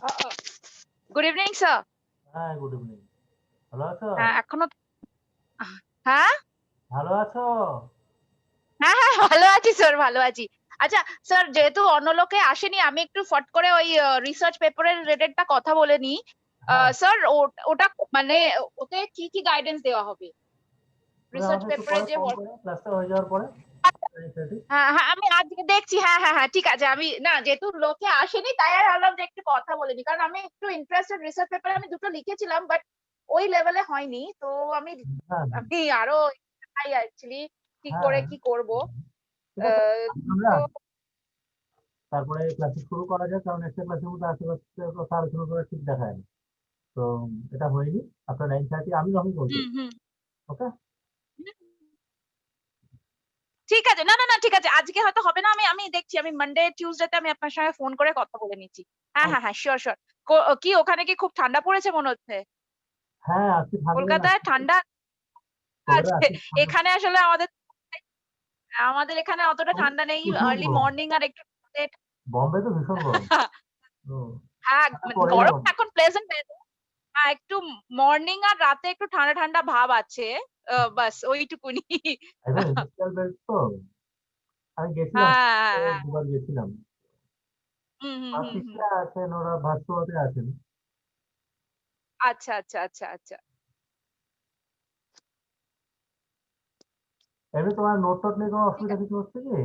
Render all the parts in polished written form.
Good evening sir. হ্যাঁ, good evening. ভালো আছো? হ্যাঁ, এখনো হ্যাঁ? ভালো আছো? হ্যাঁ, হ্যাঁ, ভালো আছি স্যার, ভালো আছি। আচ্ছা স্যার, যেহেতু অন্য লোকে আসেনি আমি একটু ফট করে ওই রিসার্চ পেপারের রিলেটেডটা কথা বলে নিই। হ্যাঁ, স্যার ওটা মানে ওতে কি গাইডেন্স দেওয়া হবে? তুমি রিসার্চ আমাকে একটু পেপারের পরে যে ফোন করো, ক্লাসটা হয়ে যাওয়ার পরে। 9:30। হ্যাঁ, হ্যাঁ, আমি আজকে দেখছি। হ্যাঁ, হ্যাঁ, হ্যাঁ, ঠিক আছে। আমি না যেহেতু লোকে আসেনি তাই আর ভাবলাম যে একটু কথা বলে নিই। কারণ আমি একটু ইন্টারেস্টেড রিসার্চ পেপারে আমি ২ টো লিখেছিলাম বাট ওই লেভেলে হয়নি। তো আমি হ্যাঁ, হ্যাঁ, আমি আরো চাই অ্যাকচুয়ালি কি করে হ্যাঁ, কি করব। ঠিক আ আছে। আমরা তো তারপরে ক্লাসে শুরু করা যাক, কারণ একটা ক্লাসের মধ্যে আশেপাশের কথা আলোচনা করা ঠিক দেখায় না। তো এটা হয়নি। আপনার 9:30 আমি যখন বলছি। হুম, হুম। ওকে? ঠিক আছে। না, না, না, ঠিক আছে। আজকে হয়তো হবে না। আমি আমি দেখছি। আমি মন্ডে, টিউসডে তে আমি আপনার সঙ্গে ফোন করে কথা বলে নিচ্ছি। হ্যাঁ, হ্যাঁ, হ্যাঁ, সিউর, সিউর। কি ওখানে কি খুব ঠান্ডা পড়েছে মনে হচ্ছে? হ্যাঁ, আজকে ঠান্ডা কলকাতায় লাগছে। ঠান্ডা কলকাতায় আছে। আজকে ঠান্ডা। এখানে আসলে আমাদের এখানে অতটা ঠান্ডা নেই। প্রচুর আর্লি গরম। মর্নিং আর একটু বোম্বে তো ভীষণ গরম। তো হ্যাঁ, পরেই হবে। গরমটা এখন প্লেজেন্ট ওয়েদার। একটু মর্নিং আর রাতে একটু ঠান্ডা, ঠান্ডা ভাব আছে। বাস ওইটুকুনি। একদম ইন্ডাস্ট্রিয়াল বেল্ট তো। আমি গেছিলাম, হ্যাঁ, হ্যাঁ। দুবার গেছিলাম। হুম, হুম, আমার হুম, হুম। শিষ্যা আছেন, ওরা ভার্সোয়াতে আছেন। আচ্ছা, আচ্ছা, আচ্ছা, আচ্ছা। এমনি তোমার নোট-টোট নিয়ে কোনো ঠিক অসুবিধা আছে। কিছু হচ্ছে কি?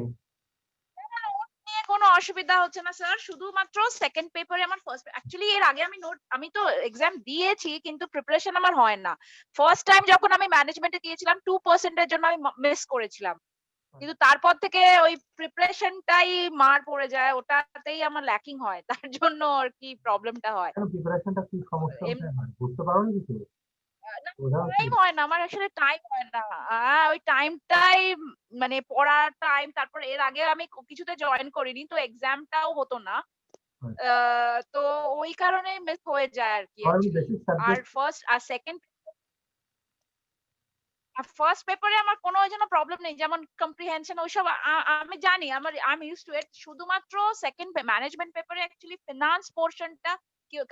নোট নিয়ে কোনো অসুবিধা হচ্ছে না স্যার। শুধুমাত্র 2nd পেপারে আমার ফার্স্ট অ্যাকচুয়ালি এর আগে আমি তো এক্সাম দিয়েছি কিন্তু প্রিপারেশন আমার হয় না। ফার্স্ট টাইম যখন আমি ম্যানেজমেন্টে দিয়েছিলাম 2% এর জন্য আমি মিস করেছিলাম। কিন্তু তারপর থেকে ওই প্রিপারেশনটাই মার পড়ে যায়। ওটাতেই আমার ল্যাকিং হয়। তার জন্য আরকি প্রবলেমটা হয়। কেন প্রিপারেশনটা কি সমস্যা এম কোথায় হয়? বুঝতে পারোনি কিছু? না বোঝা হচ্ছে টাইম না। হয় না। আমার আসলে টাইম হয় না। ওই টাইমটাই মানে পড়ার টাইম তারপর এর আগে আমি কিছুতে জয়েন করিনি। তো এক্সামটাও হতো না। হয়। আ তো ওই কারণে মিস হয়ে যায় আরকি তোমার এমনি অ্যাকচুয়ালি। বেসিক আর সাবজেক্ট ফার্স্ট আর 2nd ফার্স্ট পেপারে আমার কোনো ওইজন্য প্রবলেম নেই। যেমন কম্প্রিহেনশন ওইসব আমি জানি I'm used to it শুধুমাত্র 2nd ম্যানেজমেন্ট পেপারে অ্যাকচুয়ালি ফিনান্স পোরশনটা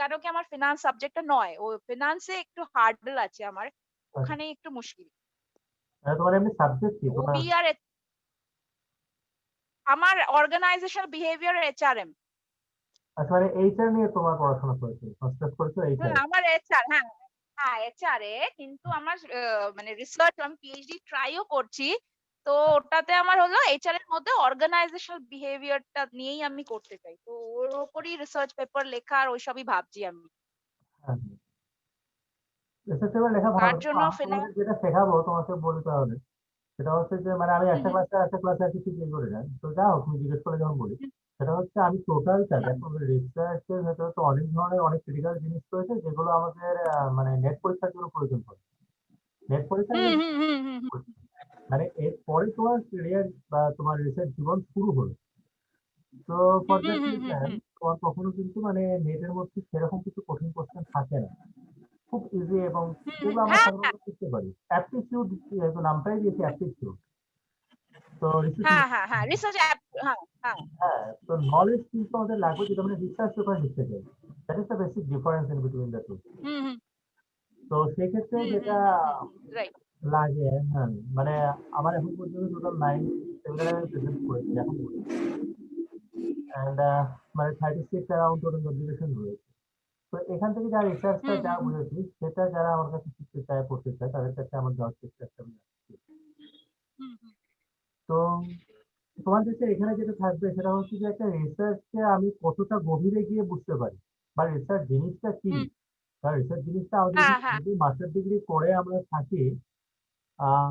কেন কি আমার ফিনান্স সাবজেক্টটা নয়। ও ফিনান্সে একটু হার্ডল আছে আমার। হয়। ওখানেই একটু মুশকিল। মানে তোমার এমনি সাবজেক্ট কি? তোমার ওবি আর আমার অর্গানাইজেশনাল বিহেভিয়ার HRM। আচ্ছা, মানে এইচআর নিয়ে তোমার পড়াশোনা করেছো। মাস্টার্স করেছো হুম, এইচআর এ। আমার HR হ্যাঁ, হ্যাঁ HR এ কিন্তু আমার মানে রিসার্চ আমি পিএইচডি ট্রাই ও করছি। তো ওটাতে আমার হলো HR এর মধ্যে অর্গানাইজেশনাল বিহেভিয়ার টা নিয়েই আমি করতে চাই। তো ওর উপরই রিসার্চ পেপার লেখা আর ওইসবই ভাবছি আমি। হ্যাঁ, হ্যাঁ। রিসার্চ পেপার তো লেখা ভালো। তার কিন্তু জন্য আমি তোমাকে যেটা শেখাবো তোমাকে বলতে হবে। সেটা হচ্ছে যে মানে আমি হুম, একটা হুম, ক্লাসে আরেকটা ক্লাসে আর কিছু ইয়ে করি না। তো যা হোক তুমি জিজ্ঞেস করে যখন বলি। হুম, সেটা হচ্ছে আমি টোটালটা হুম, দেখো রিসার্চ এর ভেতরে তো অনেক ধরনের অনেক ক্রিটিক্যাল জিনিস রয়েছে যেগুলো আমাদের মানে নেট পরীক্ষার জন্য প্রয়োজন পড়ে। নেট পরীক্ষা হুম, এবং হুম, হুম, হুম, হুম, মানে এরপরে তোমার ক্যারিয়ার বা তোমার রিসার্চ জীবন শুরু হলো। তো for hmm, that hmm, hmm, reason hmm, তোমার কখনো কিন্তু মানে নেটের মধ্যে সেরকম কিছু কঠিন কোশ্চেন থাকে না। খুব ইজি এবং হুম, হুম, যেগুলো আমরা হ্যাঁ, হ্যাঁ, সাধারণত করতে পারি। অ্যাপটিটিউড যেহেতু নামটাই দিয়েছি অ্যাপটিটিউড। তো রিসার্চ হ্যাঁ, হ্যাঁ, হ্যাঁ, রিসার্চ হ্যাঁ, হ্যাঁ। হ্যাঁ, তো নলেজ কিন্তু আমাদের লাগবে যদি আমরা রিসার্চ পেপার লিখতে চাই। That is the basic difference in between the two. Hmm, hmm, তো সেক্ষেত্রে হুম, হুম, যেটা হুম, হুম, রাইট। লাগে, হ্যাঁ, মানে আমার এখন পর্যন্ত টোটাল 9 সেমিনার আমি প্রেজেন্ট করেছি এখন পর্যন্ত। অ্যান্ড মানে 36 অ্যারাউন্ড টোটাল পাবলিকেশন রয়েছে। তো এখান থেকে যা রিসার্চটা হুম, যা হুম, হুম, বুঝেছি সেটা যারা আমার কাছে শিখতে চায়, পড়তে চায় তাদের কাছে আমার দেওয়ার চেষ্টা আমি রাখছি। হুম, হুম, তো তোমার কাছে এখানে যেটা থাকবে সেটা হচ্ছে যে একটা রিসার্চকে আমি কতটা গভীরে গিয়ে বুঝতে পারি বা রিসার্চ জিনিসটা কি। হুম, কারণ রিসার্চ জিনিসটা আমাদের হ্যাঁ, এখানে হ্যাঁ, যদি মাস্টার ডিগ্রি করে আমরা থাকি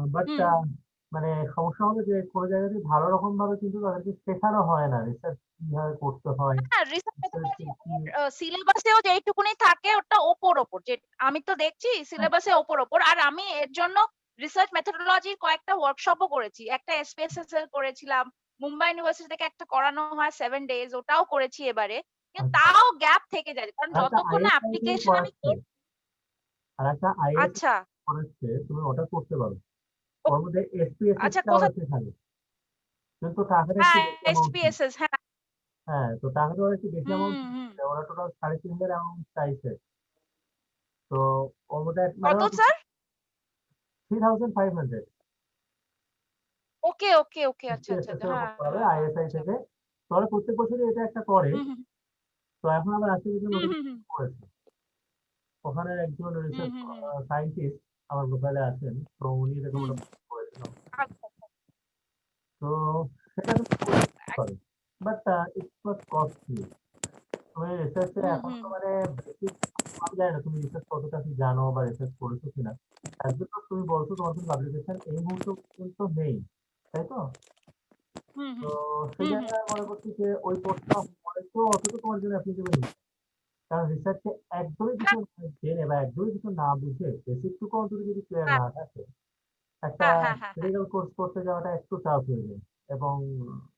বাট হুম। মানে সমস্যা হলো যে কোনো জায়গাতে ভালো রকম ভাবে কিন্তু তাদেরকে শেখানো হয় না রিসার্চ কিভাবে করতে হয়, হ্যাঁ, রিসার্চ রিসার্চ মেথোডলজি কি। আমার সিলেবাসেও যেইটুকুনি থাকে ওটা ওপর। যে আমি তো দেখছি সিলেবাসে ওপর। আর আমি এর জন্য রিসার্চ মেথোডলজির কয়েকটা ওয়ার্কশপও করেছি। একটা SPSS এর করেছিলাম। মুম্বাই ইউনিভার্সিটি থেকে একটা করানো হয় 7 ডেজ ওটাও করেছি এবারে। কিন্তু আচ্ছা, তাও গ্যাপ থেকে যায়। কারণ আর একটা যতক্ষণ না আইএসআইএম অ্যাপ্লিকেশন আমি করাচ্ছে, আর একটা আইএস আচ্ছা, করাচ্ছে তুমি ওটা করতে পারো। ও ওর মধ্যে এসপিএসএস আচ্ছা টাও কোথা শেখাবে। কিন্তু টাকাটা একটু হ্যাঁ, বেশি অ্যামাউন্ট নিচ্ছে। SPSS হ্যাঁ। হ্যাঁ, তো টাকাটা একটু বেশি অ্যামাউন্ট হুম, হুম। নিচ্ছে। ওরা টোটাল 3,500 অ্যামাউন্ট চাইছে। তো ওর মধ্যে মানে কত স্যার? 3,500 ওকে ওকে ওকে, আচ্ছা আচ্ছা SPSS আচ্ছা, এর উপর হ্যাঁ পড়াবে হ্যাঁ হ্যাঁ, ISI আচ্ছা। থেকে। তো ওরা প্রত্যেক বছরই এটা একটা করে। হুম হুম তো এখন আবার আজকে কিছু হুম হুম নোটিফিকেশন করেছে। ওখানে একজন হুম রিসার্চ হুম হুম, সায়েন্টিস্ট আমার প্রোফাইলে আছেন। তো উনি এরকম হুম, একটা post করেছিলাম। আচ্ছা আচ্ছা। তো সেটা তুমি করতে পারো। But it's not costly. তুমি রিসার্চে হুম এখন হুম তো মানে বেসিক আমি জানি না তুমি রিসার্চ কতটা কি জানো বা রিসার্চ করেছো কিনা। একদম তুমি বলছো তোমার কোনো পাবলিকেশন এই মুহূর্তে কিন্তু নেই। তাই তো? হুম তো হুম সেই হুম হুম, জায়গায় মনে করছি যে ওই কোর্সটা হয়তো অতটা তোমার জন্য অ্যাপ্লিকেবল না। কারণ রিসার্চে একদমই কিছু হ্যাঁ না জেনে বা একদমই কিছু না বুঝে বেসিক টুকু অন্তত যদি ক্লিয়ার হ্যাঁ না থাকে একটা হ্যাঁ হ্যাঁ হ্যাঁ হ্যাঁ। ক্রিটিক্যাল কোর্স করতে যাওয়াটা একটু টাফ হয়ে যায় এবং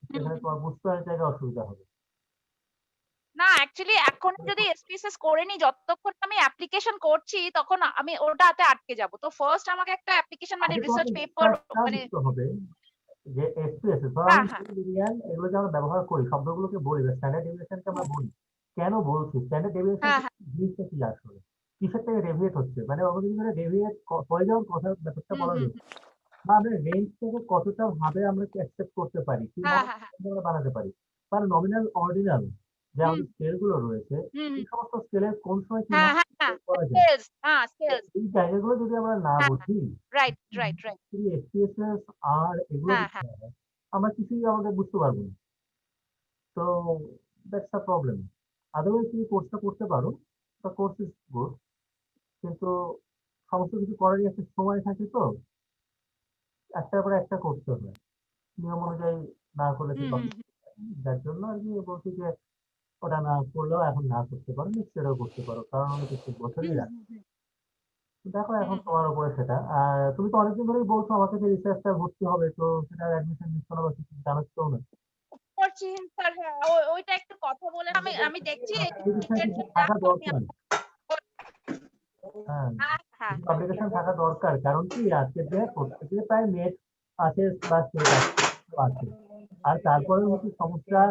হুম সেখানে হুম। তোমার বুঝতে অনেক জায়গায় অসুবিধা হবে। না অ্যাকচুয়ালি এখন যদি এসপিএসএস করে নি, যতক্ষণ না আমি অ্যাপ্লিকেশন করছি তখন আমি ওটাতে আটকে যাব। তো ফার্স্ট আমাকে একটা অ্যাপ্লিকেশন মানে আগে রিসার্চ তোমাকে পেপার বিষয়টা মানে বুঝতে হবে যে এসপিএসএস ধরো হ্যাঁ আমি হ্যাঁ লিনিয়ার এগুলো যে আমরা ব্যবহার করি শব্দগুলোকে বলি বা স্ট্যান্ডার্ড ডেভিয়েশনকে আমরা হ্যাঁ বলি। কেন বলছি? স্ট্যান্ডার্ড ডেভিয়েশন হ্যাঁ হ্যাঁ, জিনিসটা কি আসলে? কিসের থেকে ডেভিয়েট হচ্ছে? মানে অন্যদিন ধরে ডেভিয়েট করে যাওয়ার কথা ব্যাপারটা হুম বলা হুম যায়। হুম, বা আমরা রেঞ্জ থেকে কতটা ভাবে আমরা অ্যাকসেপ্ট করতে পারি, হ্যাঁ কিভাবে হ্যাঁ হ্যাঁ, আমরা বানাতে পারি। কারণ নমিনাল, অর্ডিনাল যে হুম আমাদের স্কেল গুলো রয়েছে, হুম হুম, এই সমস্ত স্কেলের কোন সময় হ্যাঁ কিভাবে হ্যাঁ হ্যাঁ, প্রয়োগ করা যায়, স্কেলস হ্যাঁ স্কেলস, এই জায়গাগুলো যদি আমরা না হ্যাঁ হ্যাঁ, বুঝি, রাইট রাইট রাইট, যদি এসপিএসএস আর এগুলো হ্যাঁ বুঝতে হ্যাঁ, হয়, আমরা কিছুই আমাদের বুঝতে পারবো না। তো দ্যাটস আ প্রবলেম। আদারওয়াইজ তুমি কোর্সটা করতে পারো। The course is good. কিন্তু সমস্ত কিছু করারই একটা সময় থাকে তো, একটার পর একটা করতে হয়। নিয়ম অনুযায়ী না করলে হুম ঠিক হুম হবে না। হুম যার জন্য আরকি বলছি যে ওটা না করলেও এখন না করতে পারো, নেক্সট ইয়ারেও করতে পারো। কারণ আমি প্রত্যেক বছরই হুম রাখি। হুম হুম দেখো হুম এখন হুম, তোমার উপরে সেটা। আর তুমি তো অনেকদিন ধরেই বলছো আমাকে যে রিসার্চটা ভর্তি হবে, তো সেটার অ্যাডমিশন নিচ্ছ না বা কিছু জানাচ্ছও না। করছি স্যার, হ্যাঁ ওইটা একটু কথা বলে আমি আমি দেখছি পাবলিকেশন এর কিছু মধ্যে থাকা আমি দরকার। হ্যাঁ, হ্যাঁ হ্যাঁ কিছু হ্যাঁ, পাবলিকেশন থাকা দরকার। কারণ কি আজকের দিনে প্রত্যেকের প্রায় নেট আছে বা সেট আছে। আর তারপরেও কিছু সমস্যা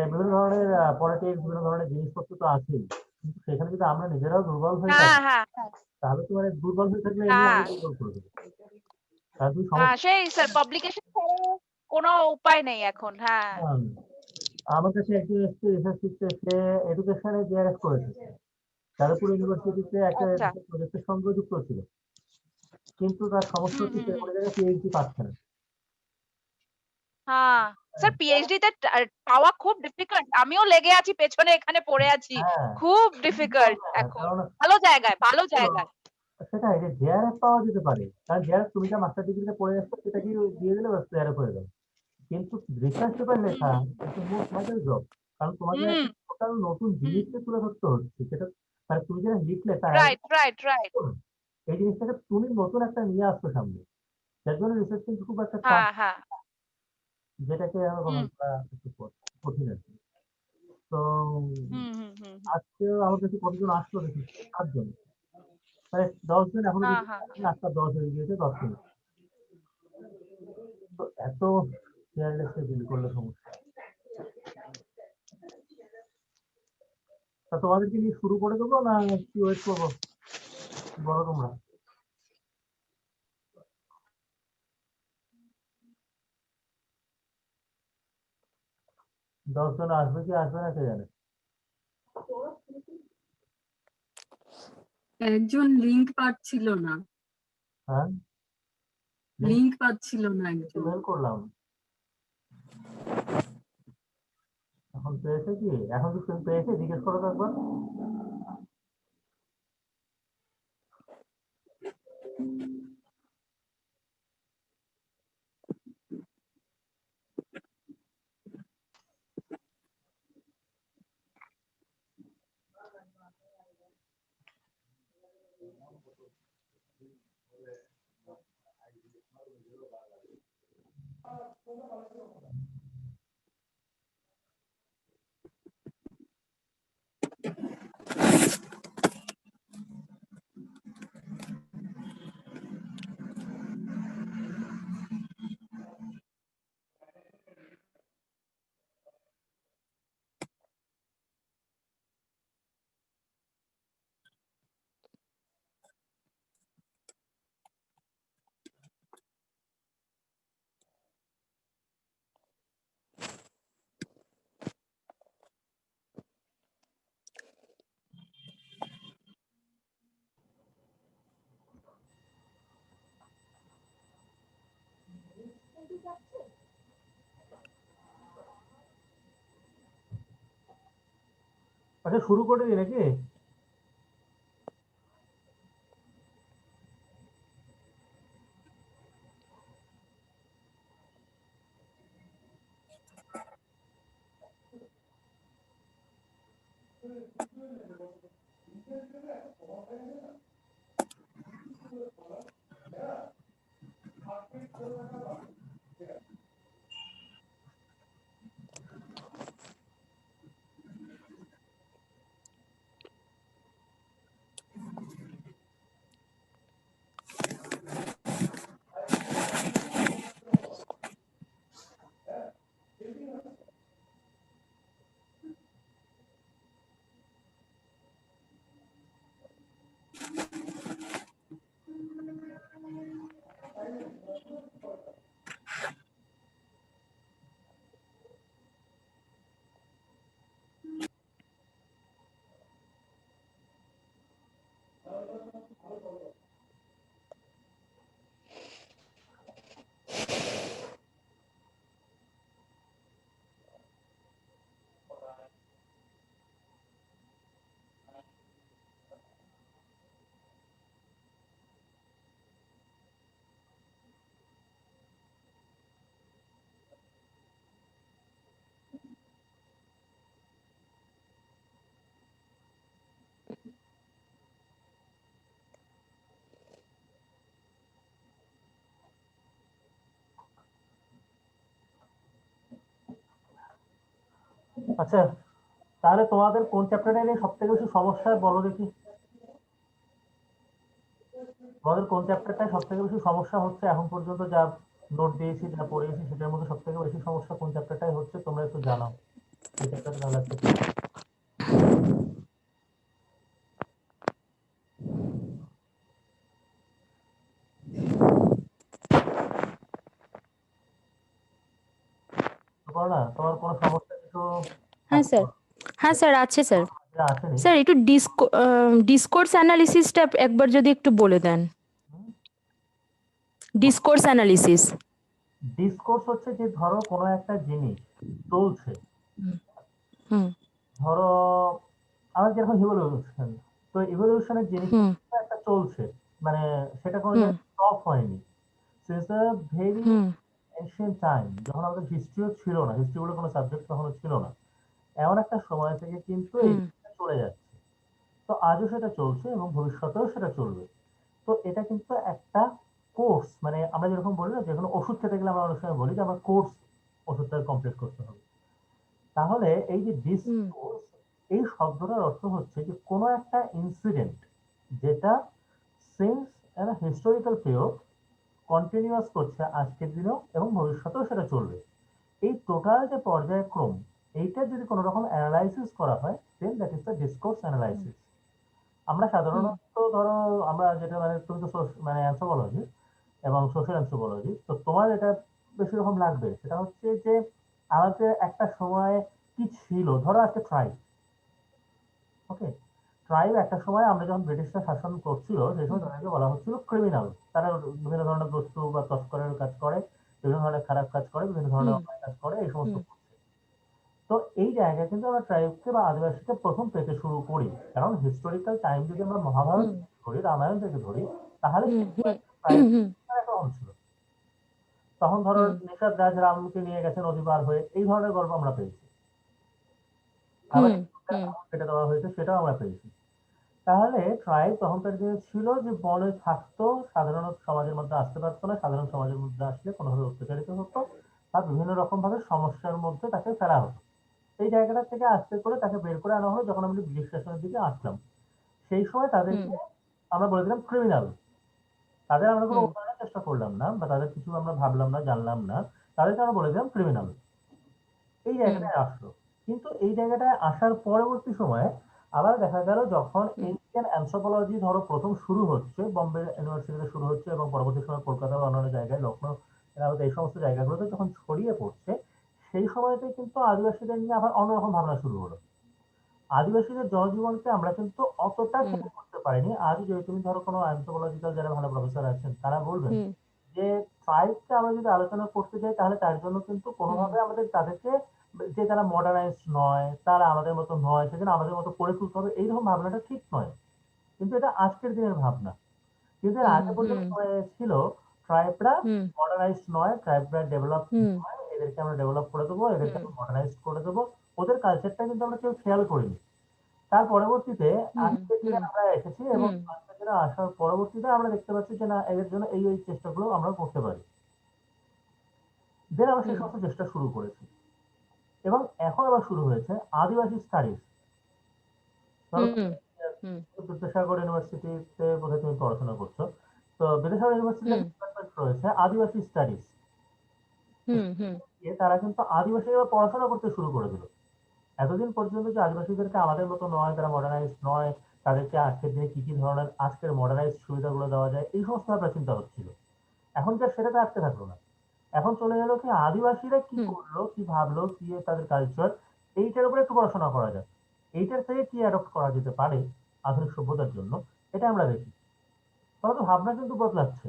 বিভিন্ন ধরনের পলিটিক্স, বিভিন্ন ধরনের জিনিসপত্র তো আছেই। কিন্তু সেখানে যদি আমরা নিজেরাও দুর্বল হয়ে হ্যাঁ থাকি, হ্যাঁ হ্যাঁ তাহলে তো মানে দুর্বল হয়ে থাকলে এমনি হ্যাঁ আমাদের দুর্বল করে দেবে। আর তুমি হ্যাঁ, সমস্যা সেই স্যার পাবলিকেশন ছাড়া কোনো উপায় নেই এখন। হ্যাঁ আমার কাছে একজন এসছে রিসার্চ শিখতে, সে এডুকেশনে জিআরএফ করেছে। যাদবপুর ইউনিভার্সিটিতে একটা আচ্ছা, রিসার্চ প্রজেক্টের সঙ্গে যুক্ত ছিল। কিন্তু তার সমস্যা হুম হচ্ছে হুম সে হুম, কোনো জায়গায় পিএইচডি পাচ্ছে না। হ্যাঁ স্যার পিএইচডি তে পাওয়া খুব ডিফিকাল্ট। আমিও লেগে আছি পেছনে, এখানে পড়ে আছি। হ্যাঁ, খুব খুবই ডিফিকাল্ট প্রবলেম। এখন। কারণ ভালো জায়গায়, ভালো দেখো, জায়গায়। সেটাই যে জেআরএফ পাওয়া যেতে পারে। কারণ জেআরএফ তুমি যা মাস্টার ডিগ্রিতে পড়ে আসছো সেটাকে দিয়ে দিলে ব্যাস জেআরএফ হয়ে গেল। কিন্তু রিসার্চ পেপার হুম লেখা হুম এটা মোস্ট ভাইটাল জব। কারণ তোমাকে হুম একটা টোটাল নতুন হুম, জিনিসকে তুলে ধরতে হচ্ছে। সেটা মানে তুমি যেটা লিখলে তার রাইট রাইট রাইট, এই জিনিসটাকে তুমি নতুন একটা নিয়ে আসছো সামনে। যার জন্য রিসার্চ কিন্তু খুব একটা টাফ, হ্যাঁ হ্যাঁ, যেটাকে আমার হুম গ্রহণ করা একটু কঠিন আর কি। তো হুম হুম হুম হুম, আজকেও আমার কাছে কতজন আসলো দেখি, 7 জন। মানে 10 জন এখনো হ্যাঁ কিছু হ্যাঁ, আসেনি, 8টা 10 হয়ে গিয়েছে 10 মিনিট। তো এত কেয়ারলেস ডিল করলে সমস্যা। তা তোমাদেরকে নিয়ে শুরু করে দেবো না কি ওয়েট করবো? কি বলো তোমরা? 10 জন আসবে কি আসবে না কে জানে। একজন লিংক পাচ্ছিল না, হ্যাঁ, লিঙ্ক লিংক পাচ্ছিল না একজন। মেল করলাম। এখন পেয়েছে কি? এখন কি পেয়েছে? জিজ্ঞেস করো তো একবার। আচ্ছা শুরু করে দিই নাকি? আচ্ছা তাহলে তোমাদের কোন চ্যাপ্টারটা নিয়ে সব থেকে বেশি সমস্যা বলো দেখি? তোমাদের কোন চ্যাপ্টারটায় সব থেকে বেশি সমস্যা হচ্ছে এখন পর্যন্ত, যা নোট দিয়েছি যা পড়িয়েছি সেটার মধ্যে সব থেকে বেশি সমস্যা কোন চ্যাপ্টারটাই হচ্ছে তোমরা একটু জানাও। এই চ্যাপ্টারটা তাহলে আজকে পড়ি। না তোমার কোনো সমস্যা কিছু হ্যাঁ আছে? স্যার, হ্যাঁ স্যার আছে স্যার। যেটা আসেনি? স্যার একটু ডিসকোর্স অ্যানালিসিসটা একবার যদি একটু বলে দেন। Discourse analysis. ডিসকোর্স হচ্ছে যে ধরো কোনো একটা জিনিস চলছে, হুম ধরো আমাদের যেরকম ইভলিউশন, তো ইভলিউশনের জিনিস হুম একটা চলছে, মানে সেটা কোনো হুম জায়গায় স্টপ হয়নি। Since a very hmm ancient time, যখন আমাদের হিস্ট্রিও ছিল না, হিস্ট্রি বলে কোনো সাবজেক্ট তখনো ছিল না, এমন একটা সময় থেকে কিন্তু এই হুম জিনিসটা চলে যাচ্ছে। তো আজও সেটা চলছে এবং ভবিষ্যতেও সেটা চলবে। তো এটা কিন্তু একটা কোর্স, মানে আমরা যেরকম বলি না যে কোনো ওষুধ খেতে গেলে আমরা অনেক সময় বলি যে আমার কোর্স ওষুধটা কমপ্লিট করতে হবে। তাহলে এই যে হুম ডিসকোর্স, এই শব্দটার অর্থ হচ্ছে যে কোনো একটা ইনসিডেন্ট যেটা সিন্স একটা হিস্টোরিক্যাল পিরিয়ড কন্টিনিউয়াস করছে আজকের দিনেও এবং ভবিষ্যতেও সেটা চলবে। এই টোটাল যে পর্যায়ক্রম, এইটা যদি কোনো রকম অ্যানালাইসিস করা হয় then that is the discourse analysis. আমরা হুম সাধারণত ধরো আমরা যেটা মানে তুমি তো মানে অ্যানথ্রোপোলজি এবং সোশ্যাল অ্যানথ্রোপোলজি, তো তোমার এটা বেশি রকম লাগবে। সেটা হচ্ছে যে আমাদের একটা সময় কি ছিল, ধরো আজকে ট্রাইব, ওকে, ট্রাইব একটা সময় আমরা যখন ব্রিটিশরা শাসন করছিল সেই সময় তাদেরকে বলা হচ্ছিল ক্রিমিনাল। তারা বিভিন্ন ধরনের বস্তু বা তস্করের কাজ করে, বিভিন্ন ধরনের খারাপ কাজ করে, বিভিন্ন ধরনের হুম অন্যায় কাজ করে, এই সমস্ত হুম করছে। তো এই জায়গায় কিন্তু আমরা ট্রাইবকে বা আদিবাসীকে প্রথম পেতে শুরু করি, কারণ হিস্টোরিক্যাল টাইম যদি আমরা মহাভারত হুম ধরি, রামায়ণ থেকে ধরি, তাহলে হুম সেই সময় হুম ট্রাইব হুম একটা অংশ ছিল। তখন ধরো হুম নিষাদ রাজ রামকে নিয়ে গেছে নদী পার হয়ে, এই ধরনের গল্প আমরা পেয়েছি। আবার হুম হুম কেটে দেওয়া হয়েছে, সেটাও আমরা পেয়েছি। তাহলে ট্রাইব তখনকার দিনে ছিল যে বনে থাকতো, সাধারণ সমাজের মধ্যে আসতে পারতো না, সাধারণ সমাজের মধ্যে আসলে কোনোভাবে অত্যাচারিত হতো বা বিভিন্ন রকম ভাবে সমস্যার মধ্যে তাকে ফেলা হতো। এই জায়গাটা থেকে আস্তে করে তাকে বের করে আনা হলো যখন আমরা ব্রিটিশ শাসনের দিকে আসলাম। সেই সময় হুম তাদেরকে আমরা বলে দিলাম ক্রিমিনাল। তাদের আমরা কোনো হুম উন্নয়নের চেষ্টা করলাম না বা তাদের কিছু আমরা ভাবলাম না, জানলাম না, তাদেরকে আমরা বলে দিলাম ক্রিমিনাল। এই হুম জায়গাটায় আসলো। কিন্তু এই জায়গাটায় আসার পরবর্তী সময়ে আবার দেখা গেল যখন হুম ইন্ডিয়ান অ্যানথ্রোপোলজি ধরো প্রথম শুরু হচ্ছে, বোম্বে ইউনিভার্সিটিতে শুরু হচ্ছে এবং পরবর্তী সময় কলকাতা বা অন্যান্য জায়গায়, লখনৌ, এলাহাবাদ, এই সমস্ত জায়গাগুলোতে যখন ছড়িয়ে পড়ছে, সেই সময়তে কিন্তু আদিবাসীদের নিয়ে আবার অন্যরকম ভাবনা শুরু হলো। আদিবাসীদের জনজীবনকে আমরা কিন্তু অতটা হুম চেঞ্জ করতে পারিনি। আজও যদি তুমি ধরো কোনো অ্যানথ্রোপোলজিক্যাল যারা ভালো প্রফেসর আছেন তারা বলবেন যে ট্রাইবকে আমরা যদি আলোচনা করতে যাই তাহলে তার জন্য কিন্তু হুম কোনোভাবে আমাদের তাদেরকে যে যারা মডার্নাইজ নয়, তারা আমাদের মতো নয়, সেজন্য আমাদের মতো করে তুলতে হবে, এইরকম ভাবনাটা ঠিক নয়। কিন্তু এটা আজকের দিনের ভাবনা। কিন্তু এর আগে পর্যন্ত হুম ছিল ট্রাইবরা হুম মডার্নাইজড নয়, ট্রাইবরা ডেভেলপ হুম নয়, এদেরকে আমরা ডেভেলপ করে দেবো, এদেরকে হুম আমরা মডার্নাইজড করে দেবো। ওদের কালচারটা কিন্তু আমরা কেউ খেয়াল করিনি। তার পরবর্তীতে হুম আজকের দিনে হুম আমরা এসেছি এবং হুম আজকের দিনে আসার পরবর্তীতে আমরা দেখতে পাচ্ছি যে না, এদের জন্য এই চেষ্টাগুলো আমরা করতে পারি। দেন আমরা সেই হুম সমস্ত চেষ্টা শুরু করেছি এবং এখন আবার শুরু হয়েছে আদিবাসী স্টাডিজ। ধরো হুম তুমি, হুম বিদ্যাসাগর ইউনিভার্সিটিতে বোধহয় তুমি পড়াশোনা করছো। তো বিদ্যাসাগর ইউনিভার্সিটিতে হুম ডিপার্টমেন্ট রয়েছে আদিবাসী স্টাডিজ। হুম হুম তারা কিন্তু আদিবাসীরা পড়াশোনা করতে শুরু করে দিল। এতদিন পর্যন্ত যে আদিবাসীদেরকে আমাদের মতো নয়, তারা মডার্নাইজ নয়, তাদেরকে আজকের দিনে কি কি ধরনের আজকের মডার্নাইজ সুবিধাগুলো দেওয়া যায়, এই সমস্ত ব্যাপারে চিন্তা হচ্ছিল। এখন কি আর সেটাতে আটকে থাকলো না। এখন চলে গেল কি আদিবাসীরা কি হুম করলো, কি ভাবলো, কি তাদের কালচার, এইটার উপরে একটু পড়াশোনা করা যায়। এইটার থেকে কি অ্যাডপ্ট করা যেতে পারে আধুনিক সভ্যতার জন্য, এটা আমরা দেখি। তাহলে তো ভাবনা কিন্তু বদলাচ্ছে।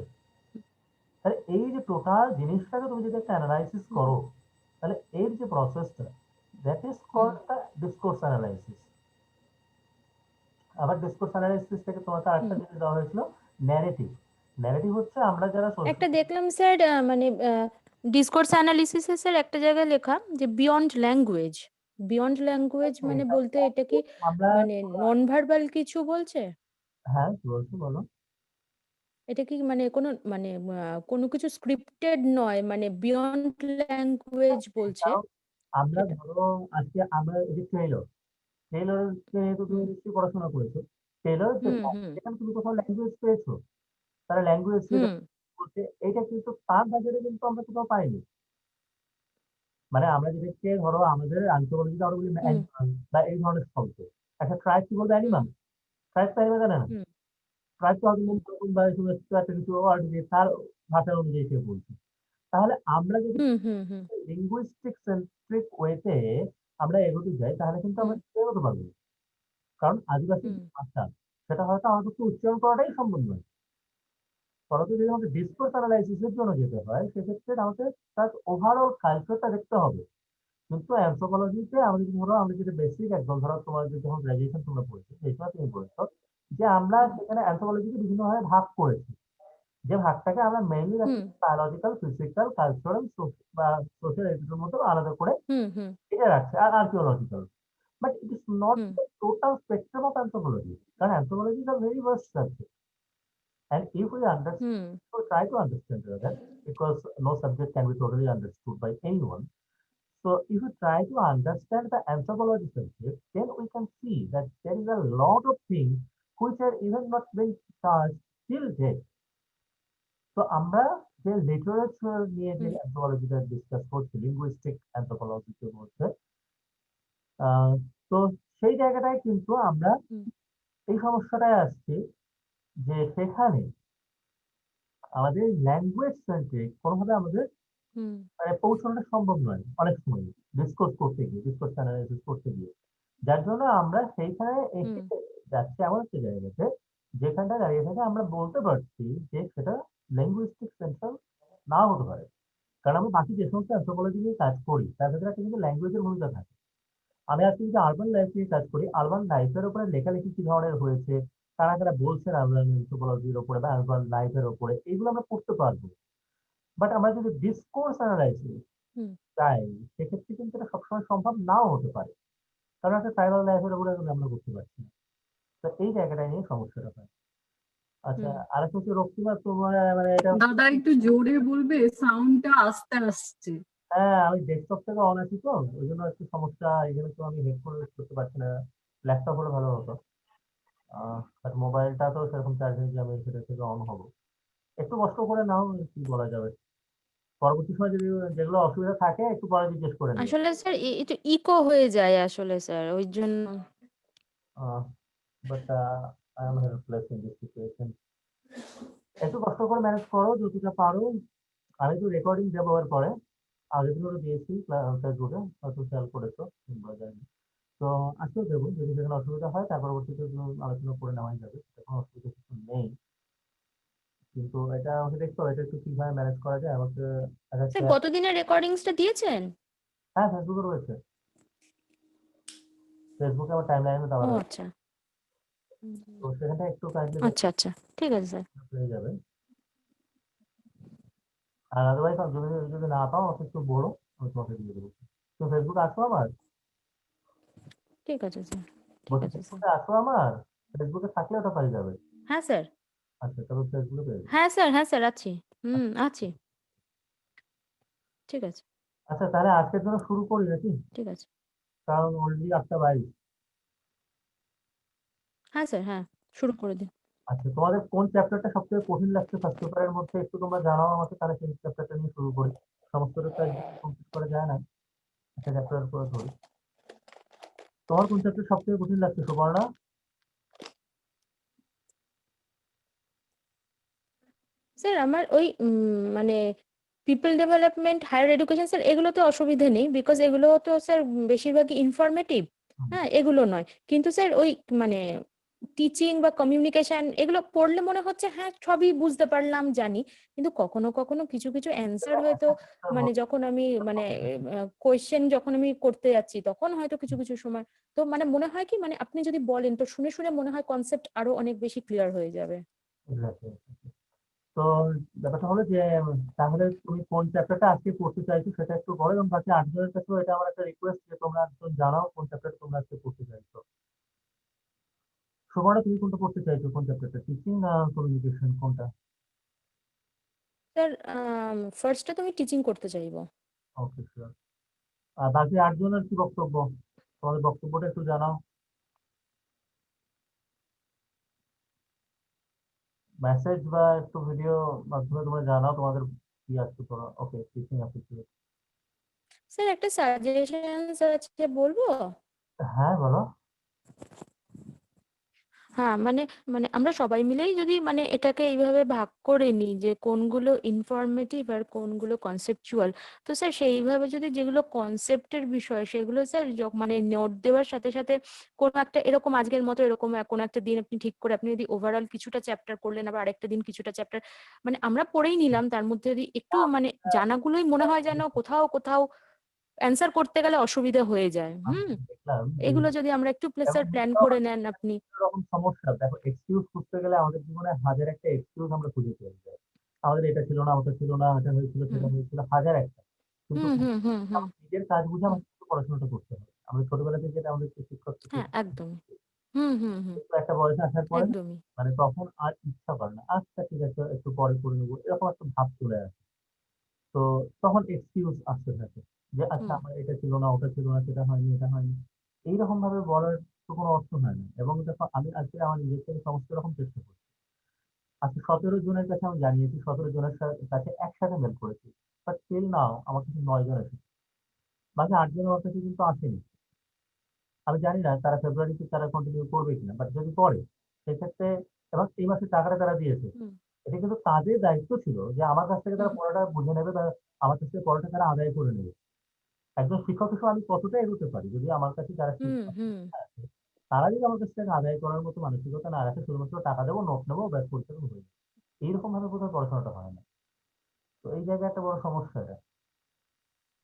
তাহলে এই যে টোটাল জিনিসটাকে তুমি যদি একটা অ্যানালাইসিস হুম করো, তাহলে এর যে প্রসেসটা, that is whom called the discourse analysis. আবার ডিসকোর্স অ্যানালাইসিস থেকে তোমাকে আরেকটা হুম জিনিস দেওয়া হয়েছিল, ন্যারেটিভ। ন্যারেটিভ হচ্ছে আমরা যারা একটা সোশ্যাল। দেখলাম স্যার, মানে ডিসকোর্স অ্যানালিসিসে স্যার একটা জায়গায় লেখা যে বিয়ন্ড ল্যাঙ্গুয়েজ। বিয়ন্ড ল্যাঙ্গুয়েজ মানে বলতে এটা কি আমরা মানে নন ভার্বাল কিছু বলছে? হ্যাঁ, কি বলছো বলো। এটা কি মানে কোনো মানে কোনো কিছু স্ক্রিপ্টেড নয়, মানে বিয়ন্ড ল্যাঙ্গুয়েজ বলছে কারণ আমরা এটা? ধরো আজকে আমরা এই যে টেইলরকে তো তুমি হুম নিশ্চয়ই পড়াশোনা করেছো। টেইলর হুম হুম যেখানে তুমি কোথাও ল্যাঙ্গুয়েজ পেয়েছো, তারা ল্যাঙ্গুয়েজ হুম বলছে, এইটা কিন্তু তার বাজারে কিন্তু আমরা কোথাও পাইনি। মানে আমরা যেটাকে ধরো আমাদের আনথ্রোপলজিতে আমরা বলি হুম অ্যানিমাল বা এই ধরনের শব্দ। একটা ট্রাইব কি বলবে হুম অ্যানিমাল? ট্রাইব তো অ্যানিমাল জানে না। হুম ট্রাইব তো অর্গানিক বা এরকম একটা কিছু ওয়ার্ড দিয়ে তার ভাষা অনুযায়ী সে বলছে। তাহলে আমরা যদি হুম হুম হুম লিঙ্গুইস্টিক সেন্ট্রিক ওয়েতে আমরা এগোতে যাই, তাহলে কিন্তু হুম আমরা এগোতে পারবো না। কারণ আদিবাসী হুম যে ভাষা, সেটা হয়তো আমাদের পক্ষে উচ্চারণ করাটাই সম্ভব নয়। পরন্ত যদি আমাদের ডিসকোর্স অ্যানালাইসিসের জন্য যেতে হয়, সেক্ষেত্রে আমাদের তার ওভারঅল কালচারটা দেখতে হবে। কিন্তু অ্যানথ্রোপোলজিতে আমাদের ধরো আমরা যেটা বেসিক একদম ধরো তোমার যে যখন গ্রাজুয়েশন তোমরা পড়েছো সেই সময় তুমি বলেছো যে আমরা হুম সেখানে অ্যানথ্রোপোলজিকে বিভিন্ন ভাবে ভাগ করেছি। যে ভাগটাকে আমরা মেইনলি রাখি হুম বায়োলজিক্যাল, ফিজিক্যাল, কালচারাল বা সোশ্যাল এর মধ্যে আলাদা করে হুম হুম এটা রাখছে, আর archaeological. But it is not hmm the total spectrum of anthropology, কারণ anthropology is a very vast subject. And if we understand, hmm so try to understand rather, because no subject can be totally understood by anyone. So if you try to understand the anthropology subject, then we can see that there is a lot of things which are even not being touched till date. So আমরা যে literature নিয়ে যে হুম অ্যানথ্রোপলজিটা discuss করছি, linguistic অ্যানথ্রোপলজিতে বলছে, আহ, তো সেই জায়গাটায় কিন্তু আমরা হুম এই সমস্যাটায় আসছি যে সেখানে আমাদের ল্যাঙ্গুয়েজ সেন্ট্রিক কোনোভাবে আমাদের হুম মানে পৌঁছানোটা সম্ভব নয় অনেক সময় ডিসকোর্স করতে গিয়ে, ডিসকোর্স অ্যানালাইসিস করতে গিয়ে। যার জন্য আমরা সেইখানে এসে হুম যাচ্ছি এমন একটা জায়গাতে, যেখানটা দাঁড়িয়ে থেকে আমরা বলতে পারছি যে সেটা লিঙ্গুইস্টিক সেন্সার নাও হতে পারে। কারণ আমরা বাকি যে সমস্ত অ্যানথ্রোপোলজি নিয়ে কাজ করি, তার ভেতরে একটা কিন্তু ল্যাঙ্গুয়েজের ভূমিকা থাকে। আমি আজকে যদি আরবান লাইফ নিয়ে কাজ করি, আরবান লাইফের উপরে লেখালেখি কি ধরনের হয়েছে, কারা কারা বলছেন আরবান অ্যানথ্রোপোলজির উপরে বা আরবান লাইফের উপরে, এইগুলো আমরা পড়তে পারবো। বাট আমরা যদি ডিসকোর্স অ্যানালাইসিস হুম চাই, সেক্ষেত্রে কিন্তু এটা সবসময় সম্ভব নাও হতে পারে। কারণ একটা ট্রাইবাল লাইফের উপরে এগুলো আমরা করতে পারছি না। তো এই জায়গাটায় নিয়ে সমস্যাটা হয়। আচ্ছা, হুম আরেকটা হচ্ছে রক্তিমা, তোমার মানে এটা দাদা একটু জোরে বলবে, সাউন্ডটা আস্তে আসছে। হ্যাঁ, আমি ডেস্কটপ থেকে অন আছি তো, ওই জন্য একটু সমস্যা। এখানে তো আমি হেডফোন ইউজ করতে পারছি না। ল্যাপটপ হলে ভালো হতো। বাট মোবাইলটা তো সেরকম চার্জ নেই যে আমি সেটা থেকে অন হবো। একটু কষ্ট করে নাও, কি বলা যাবে। পরবর্তী সময় যদি যেগুলো অসুবিধা থাকে একটু পরে জিজ্ঞেস করে নিও। আসলে স্যার একটু ইকো হয়ে যায় আসলে স্যার, ওই জন্য। But I am helpless in this situation. একটু কষ্ট করে ম্যানেজ করো যতটা পারো। আমি তো রেকর্ডিং দেবো এর পরে, আগের দিনও দিয়েছি ফেসবুকে, হয়তো খেয়াল করেছো কিংবা জানি। তো আজকেও দেবো, যদি সেখানে অসুবিধা হয় তার পরবর্তীতে আলোচনা করে নেওয়াই যাবে, কোনো অসুবিধা কিছু নেই। কিন্তু এটা আমাকে দেখতে হবে, এটা একটু কিভাবে ম্যানেজ করা যায় আমাকে স্যার একটা। গতদিনের রেকর্ডিংসটা দিয়েছেন? হ্যাঁ ফেসবুকে রয়েছে, ফেসবুকে আমার টাইম লাইনে দেওয়া ও রয়েছে, আচ্ছা তো সেখানটা একটু কাইন্ডলি আচ্ছা আচ্ছা ঠিক আছে স্যার। পেয়ে যাবে। আর আদারওয়াইজ যদি যদি না পাও আমাকে একটু বলো, আমি তোমাকে দিয়ে দেবো। তো ফেসবুকে আসো আমার, ঠিক আছে স্যার, ঠিক বলছি আছে স্যার। ফেসবুকে আসো আমার, ফেসবুকে থাকলে ওটা পাই যাবে। হ্যাঁ স্যার, আচ্ছা তবে ফেসবুকে পেয়ে যাবে। হ্যাঁ স্যার আছি। আছি, ঠিক আছে, আচ্ছা তাহলে আজকের জন্য শুরু করি নাকি, ঠিক আছে। কারণ অলরেডি 8:22। হ্যাঁ স্যার, হ্যাঁ শুরু করে দিন। আচ্ছা তোমাদের কোন চ্যাপ্টারটা সবথেকে কঠিন লাগছে ফার্স্ট পেপারের মধ্যে একটু তোমরা জানাও আমাকে, তাহলে সেই চ্যাপ্টারটা নিয়ে শুরু করি। সমস্তটা তো একদিনে কমপ্লিট করা যায় না, একটা চ্যাপ্টার করে ধরি। তোমার কোন চ্যাপ্টার সবথেকে কঠিন লাগছে সুবর্ণা? স্যার আমার ওই মানে people development, higher education sir এগুলোতে অসুবিধা নেই, বিকজ এগুলো তো স্যার বেশিরভাগই ইনফরমেটিভ। হুম, হ্যাঁ এগুলো নয়, কিন্তু স্যার ওই মানে টিচিং বা কমিউনিকেশন এগুলো পড়লে মনে হচ্ছে হ্যাঁ সবই বুঝতে পারলাম জানি, কিন্তু কখনো কখনো কিছু কিছু অ্যান্সার হয়তো মানে যখন আমি মানে কোয়েশ্চেন যখন আমি করতে যাচ্ছি তখন হয়তো কিছু কিছু সময় তো মানে মনে হয় কি মানে আপনি যদি বলেন তো শুনে শুনে মনে হয় কনসেপ্ট আরো অনেক বেশি ক্লিয়ার হয়ে যাবে। exactly. তো ব্যাপারটা হলো যে তাহলে তুমি কোন চ্যাপ্টারটা আজকে পড়তে চাইছো সেটা একটু বলো, এবং বাকি 8 জনের কাছেও এটা আমার একটা রিকোয়েস্ট যে তোমরা একজন জানাও কোন চ্যাপ্টার তোমরা আজকে পড়তে চাইছো। সুবর্ণা তুমি কোনটা পড়তে চাইছো, কোন চ্যাপ্টারটা, টিচিং না কমিউনিকেশন, কোনটা? স্যার ফার্স্টে তো আমি টিচিং করতে চাইবো। Okay sure. আর বাকি 8 জনের কি বক্তব্য, তোমাদের বক্তব্যটা একটু জানাও, মেসেজ বা একটু ভিডিও মাধ্যমে তোমরা জানাও তোমাদের কি আছে তোমরা। ওকে টিচিং অ্যাপ্রিসিয়েট। স্যার একটা সাজেশন আছে বলবো? হ্যাঁ বলো। হ্যাঁ মানে মানে আমরা সবাই মিলেই যদি মানে এটাকে এইভাবে ভাগ করে নিই যে কোনগুলো ইনফরমেটিভ আর কোনগুলো কনসেপচুয়াল, তো স্যার সেইভাবে যদি যেগুলো কনসেপ্টের বিষয় সেগুলো স্যার মানে নোট দেওয়ার সাথে সাথে কোনো একটা এরকম আজকের মতো এরকম কোনো একটা দিন আপনি ঠিক করে আপনি যদি ওভারঅল কিছুটা চ্যাপ্টার করলেন, আবার আরেকটা দিন কিছুটা চ্যাপ্টার মানে আমরা পড়েই নিলাম, তার মধ্যে যদি একটু মানে জানাগুলোই মনে হয় যেন কোথাও কোথাও অ্যান্সার করতে গেলে অসুবিধা হয়ে যায়। আমি দেখলাম যে এগুলো যদি আমরা একটু এবং স্যার প্ল্যান এটাও করে নেন আপনি। রকম সমস্যা, দেখো এক্সকিউজ খুঁজতে গেলে আমাদের জীবনে হাজার একটা এক্সকিউজ আমরা খুঁজে পেয়ে যাই। আমাদের এটা ছিল না, ওটা ছিল না, এটা হয়েছিল হুম সেটা হয়েছিল, হাজার একটা। কিন্তু হুম হুম হুম হুম আমার নিজের কাজ বুঝে হুম আমাকে কিন্তু পড়াশোনাটা করতে হবে। আমরা ছোটবেলা থেকে যেটা আমাদের শিক্ষক থেকে হ্যাঁ একদমই। হুম হুম হুম কিন্তু একটা বয়স আসার পরে না, একদমই। মানে তখন আর ইচ্ছা করে না, আচ্ছা ঠিক আছে একটু পরে করে নেবো, এরকম একটা ভাব চলে আসে। তো তখন এক্সকিউজ আসতে থাকে যে আচ্ছা হুম আমার এটা ছিল না, ওটা ছিল না, সেটা হয়নি, এটা হয়নি। এইরকম ভাবে বলার তো কোনো অর্থ হয় না। এবং দেখো আমি আজকে আমার নিজের থেকে সমস্ত রকম চেষ্টা করছি। আজকে 17 জনের কাছে আমি জানিয়েছি, 17 জনের কাছে একসাথে মেল করেছি, বাট স্টিল নাও আমার কাছে 9 জন এসেছে, বাকি 8 জন আমার কাছে কিন্তু আসেনি। আমি জানি না তারা ফেব্রুয়ারিতে তারা কন্টিনিউ করবে কিনা, বাট যদি করে সেক্ষেত্রে, এবং এই মাসে টাকাটা তারা দিয়েছে, হুম এটা কিন্তু তাদের দায়িত্ব ছিল যে আমার কাছ থেকে হুম তারা পড়াটা বুঝে নেবে বা আমার কাছ থেকে পড়াটা তারা আদায় করে নেবে। একজন শিক্ষক হিসেবে আমি কতটা এগোতে পারি যদি আমার কাছে যারা হুম শিক্ষক হুম আছে তারা যদি আমার কাছ থেকে আদায় করার মতো মানসিকতা না রাখে, শুধুমাত্র টাকা দেবো, নোট নেবো, ব্যাস পরীক্ষা দেবো, হয়ে যাবে। এইরকম ভাবে বোধহয় পড়াশোনাটা হয় না। তো এই জায়গায় একটা বড় সমস্যা এটা।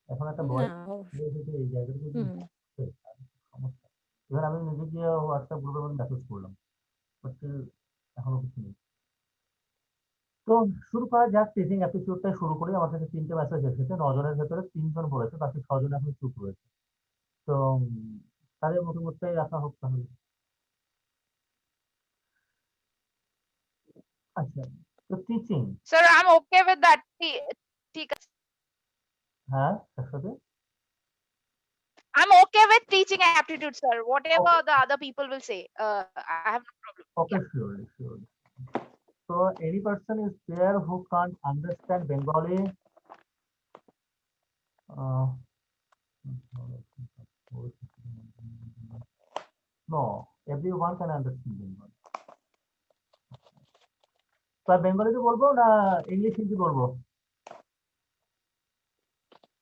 এখন একটা না বয়স চলে এসেছে, এই জায়গাটা যদি হুম বুঝতে, তাহলে খুব সমস্যা। এবার আমি নিজে গিয়ে হোয়াটসঅ্যাপ গ্রুপে মেসেজ করলাম, বাট এখনো কিছু নেই। তো শুরু করা যাক, টিচিং অ্যাপটিটিউডটাই শুরু করি। আমার কাছে 3টে মেসেজ এসেছে, 9 জনের ভেতরে 3 জন বলেছে, বাকি 6 জন এখন চুপ রয়েছে। তো তাদের মতামতটাই রাখা হোক তাহলে। আচ্ছা, তো teaching, Sir, I'm okay with that. ঠিক আছে। হ্যাঁ তার সাথে I'm okay with teaching aptitude, sir. Whatever okay, the other people will say, I have no problem. Okay Yeah. Surely surely. তো any person is there who can't understand Bengali, no, everyone can understand Bengali. তো বেঙ্গলিতে বলবো না English Hindi বলবো?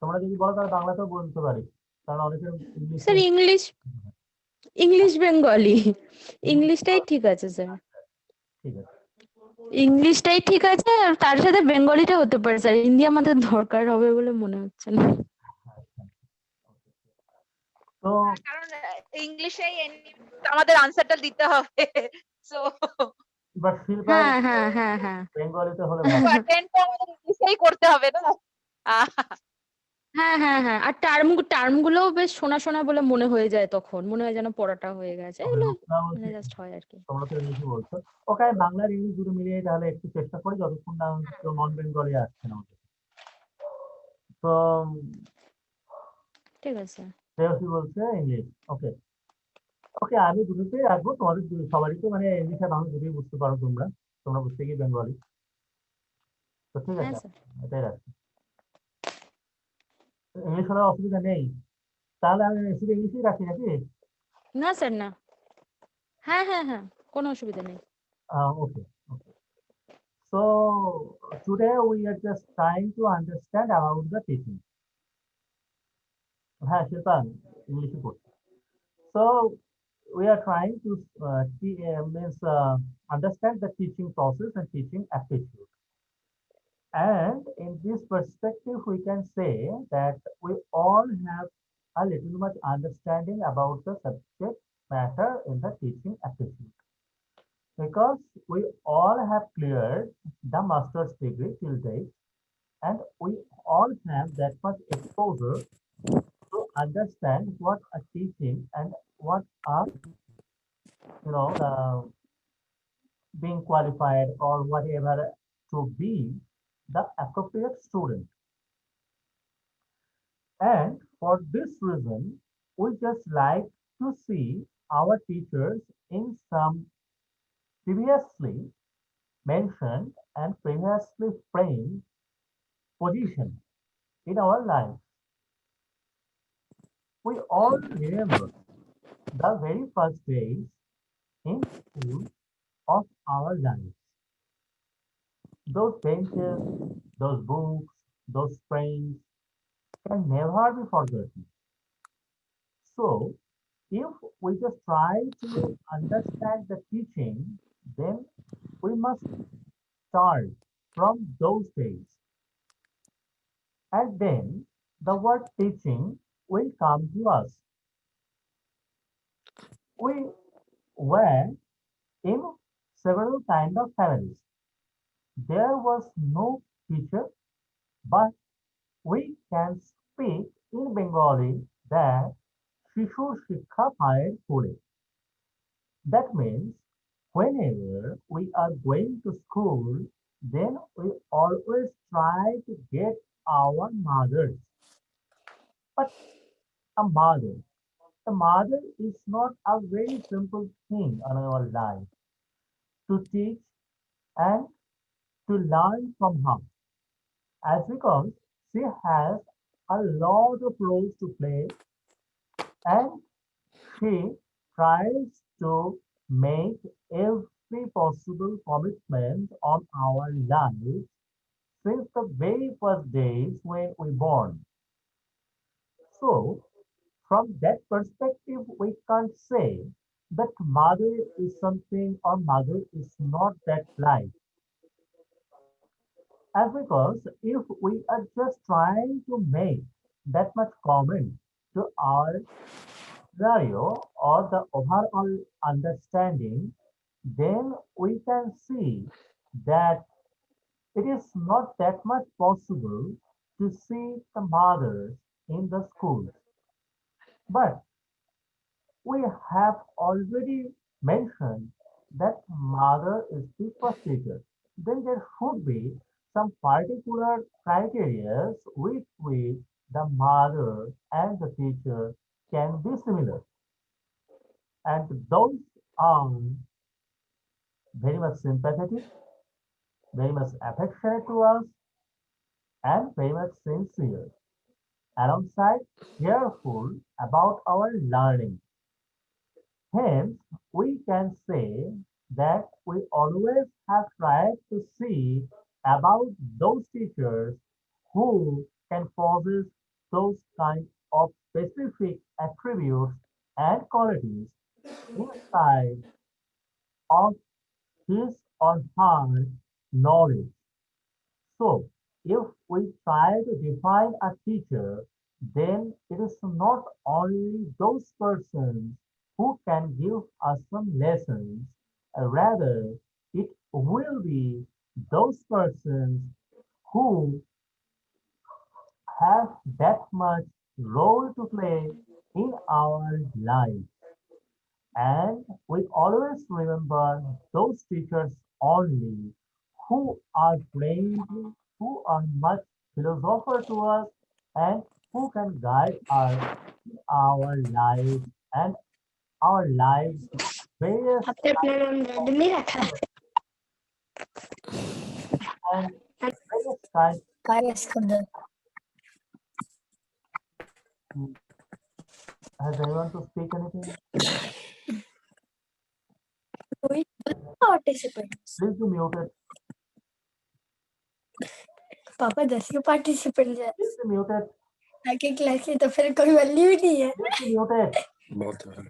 তোমরা যদি বলো তাহলে বাংলাতেও বলতে পারি, কারণ অনেকের ইংলিশে স্যার ইংলিশ, ইংলিশ বেঙ্গলি, ইংলিশটাই ঠিক আছে স্যার। ঠিক আছে। ইংলিশটাই ঠিক আছে, আর তার সাথে বেঙ্গলিটা হতে পারে স্যার, হিন্দি আমাদের দরকার হবে বলে মনে হচ্ছে না। আচ্ছা So কারণ ইংলিশে আমাদের আনসারটা দিতে হবে সো but শিল্পার হ্যাঁ হ্যাঁ হ্যাঁ হ্যাঁ বেঙ্গলিতে হলে ভালো। অ্যাটেন্ড তো আমাদের ইংলিশেই করতে হবে না হ্যাঁ হ্যাঁ হ্যাঁ আর টার্ম গুলোও বেশ শোনা শোনা বলে মনে হয়ে যায়, তখন মনে হয় যেন পড়াটা হয়ে গেছে, এগুলো আমরা মানে বলছি, জাস্ট হয় আর কি। তোমরা তো ইংলিশে বলছো, ওকে আমি বাংলা আর ইংলিশ দুটো মিলিয়ে তাহলে একটু চেষ্টা করি যতক্ষণ না কেউ নন বেঙ্গলি আসছে না আমাদের। তো ঠিক আছে। শ্রেয়সী বলছে ইংলিশ, ওকে ওকে আমি দুটোতেই রাখবো, তোমাদের সবারই তো মানে ইংলিশ আর বাংলা দুটোই বুঝতে পারো তোমরা, তোমরা বুঝতে গিয়ে বেঙ্গলি, তো ঠিক হ্যাঁ আছে স্যার। এটাই রাখছি। ইংলিশ হলে অসুবিধা নেই, তাহলে আমি শুধু ইংলিশই রাখি নাকি? না স্যার না, হ্যাঁ হ্যাঁ হ্যাঁ, কোনো অসুবিধা নেই। Okay, okay. So today we are just trying to understand about the teaching. হ্যাঁ শিল্পান ইংলিশে পড়ছি। So we are trying to understand the teaching process and teaching aptitude. And in this perspective, we can say that we all have a little much understanding about the subject matter in the teaching aptitude. Because we all have cleared the master's degree till date, and we all have that much exposure to understand what a teaching and what are, the being qualified or whatever to be the appropriate student. And for this reason, we just like to see our teachers in some previously mentioned and previously framed position in our lives. We all remember the very first days in school of our lives. Those benches, those books, those friends can never be forgotten. So, if we just try to understand the teaching, then we must start from those days. And then the word teaching will come to us. We were in several kind of families. There was no teacher, but we can speak in Bengali that Shishu Shikha Payer Kore. That means whenever we are going to school, then we always try to get our mothers. But a mother is not a very simple thing in our life to teach and to learn from her, as because she has a lot of roles to play and she tries to make every possible commitment on our lives since the very first days when we born. So, from that perspective, we can't say that mother is something or mother is not that life. As because if we are just trying to make that much comment to our scenario or the overall understanding, then we can see that it is not that much possible to see the mothers in the schools. But we have already mentioned that mother is the first teacher. Then there should be some particular criteria with which the mother and the teacher can be similar. And those are very much sympathetic, very much affectionate to us, and very much sincere, alongside careful about our learning. Hence, we can say that we always have tried to see about those teachers who can possess those kind of specific attributes and qualities inside of his or her knowledge. So, if we try to define a teacher, then it is not only those persons who can give us some lessons, rather it will be those persons who have that much role to play in our life. And we always remember those teachers only who are friendly, who are much philosopher to us, and who can guide us in our lives and our lives various आपने अपना नाम red नहीं रखा है and various kinds. Virus कर दो Has anyone to speak anything? कोई participants Please be muted. पापा 10 के पार्टिसिपेंट है Please be muted. आगे क्लास की तो फिर कोई वैल्यू ही नहीं है Please be muted. बहुत है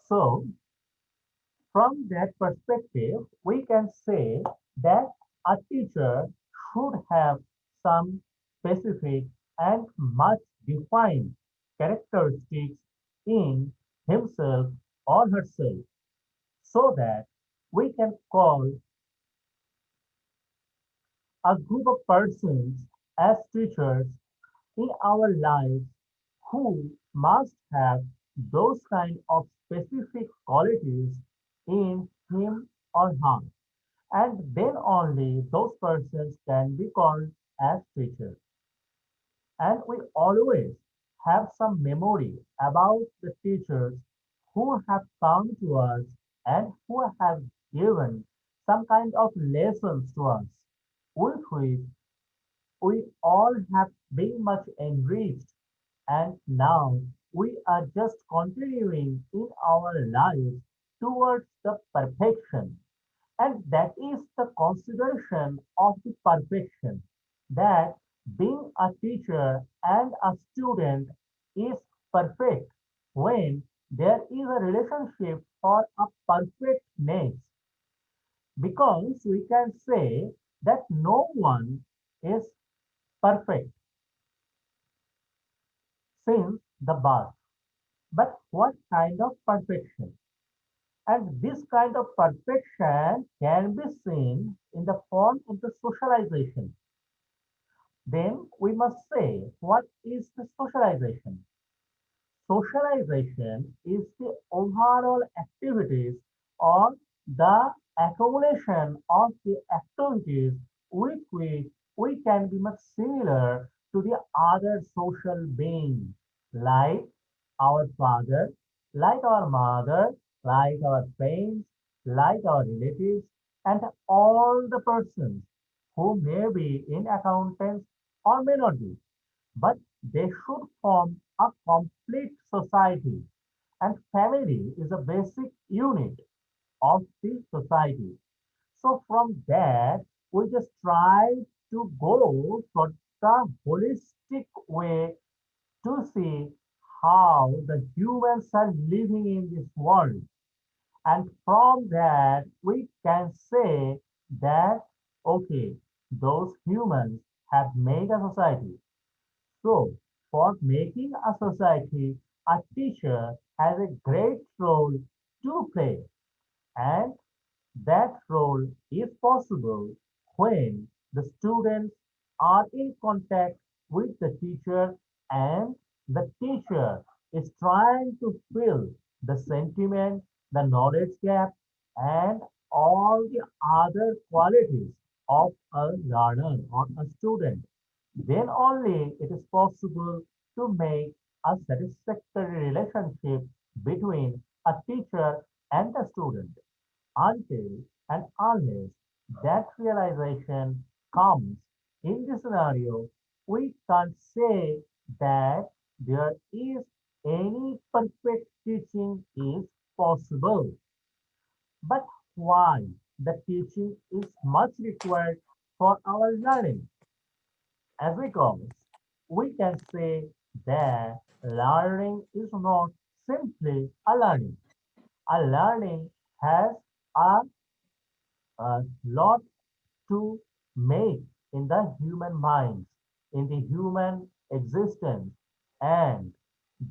So, from that perspective, we can say that a teacher should have some specific and much defined characteristics in himself or herself so that we can call a group of persons as teachers in our lives who must have those kind of specific qualities in him or her. And then only those persons can be called as teachers. And we always have some memory about the teachers who have come to us and who have given some kind of lessons to us, with which we all have been much enriched, and now we are just continuing in our lives towards the perfection. And that is the consideration of the perfection, that being a teacher and a student is perfect when there is a relationship for a perfectness, because we can say that no one is perfect since the birth. But what kind of perfection? And this kind of perfection can be seen in the form of the socialization. Then we must say, what is the socialization? Socialization is the overall activities or the accumulation of the activities with which we can be much similar to the other social beings, like our father, like our mother, like our friends, like our relatives, and all the persons who may be in accountants or may not be, but they should form a complete society. And family is a basic unit of the society. So from that, we just try to go for the holistic way to see how the humans are living in this world. And from that, we can say that, okay, those humans have made a society. So, for making a society, a teacher has a great role to play, and that role is possible when the students are in contact with the teacher and the teacher is trying to fill the sentiment, the knowledge gap, and all the other qualities of a learner or a student. Then only it is possible to make a satisfactory relationship between a teacher and a student. Until and unless that realization comes in the scenario, we can't say that there is any perfect teaching is possible. But why the teaching is much required for our learning? As because we can say that learning is not simply a learning. a learning has a lot to make in the human minds, in the human existence, and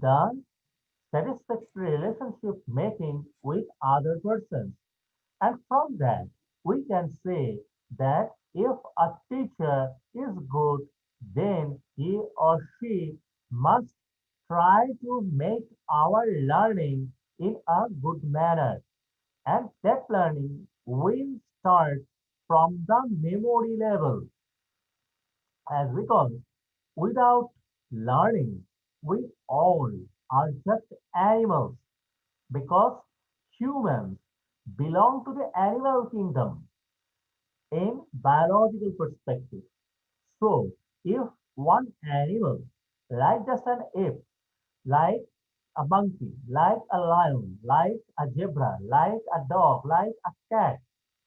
the satisfactory relationship making with other persons. And from that, we can say that if a teacher is good, then he or she must try to make our learning in a good manner. And that learning will start from the memory level, as because without learning, we all are just animals, because humans belong to the animal kingdom in biological perspective. So, if one animal, like just an ape, like a monkey, like a lion, like a zebra, like a dog, like a cat,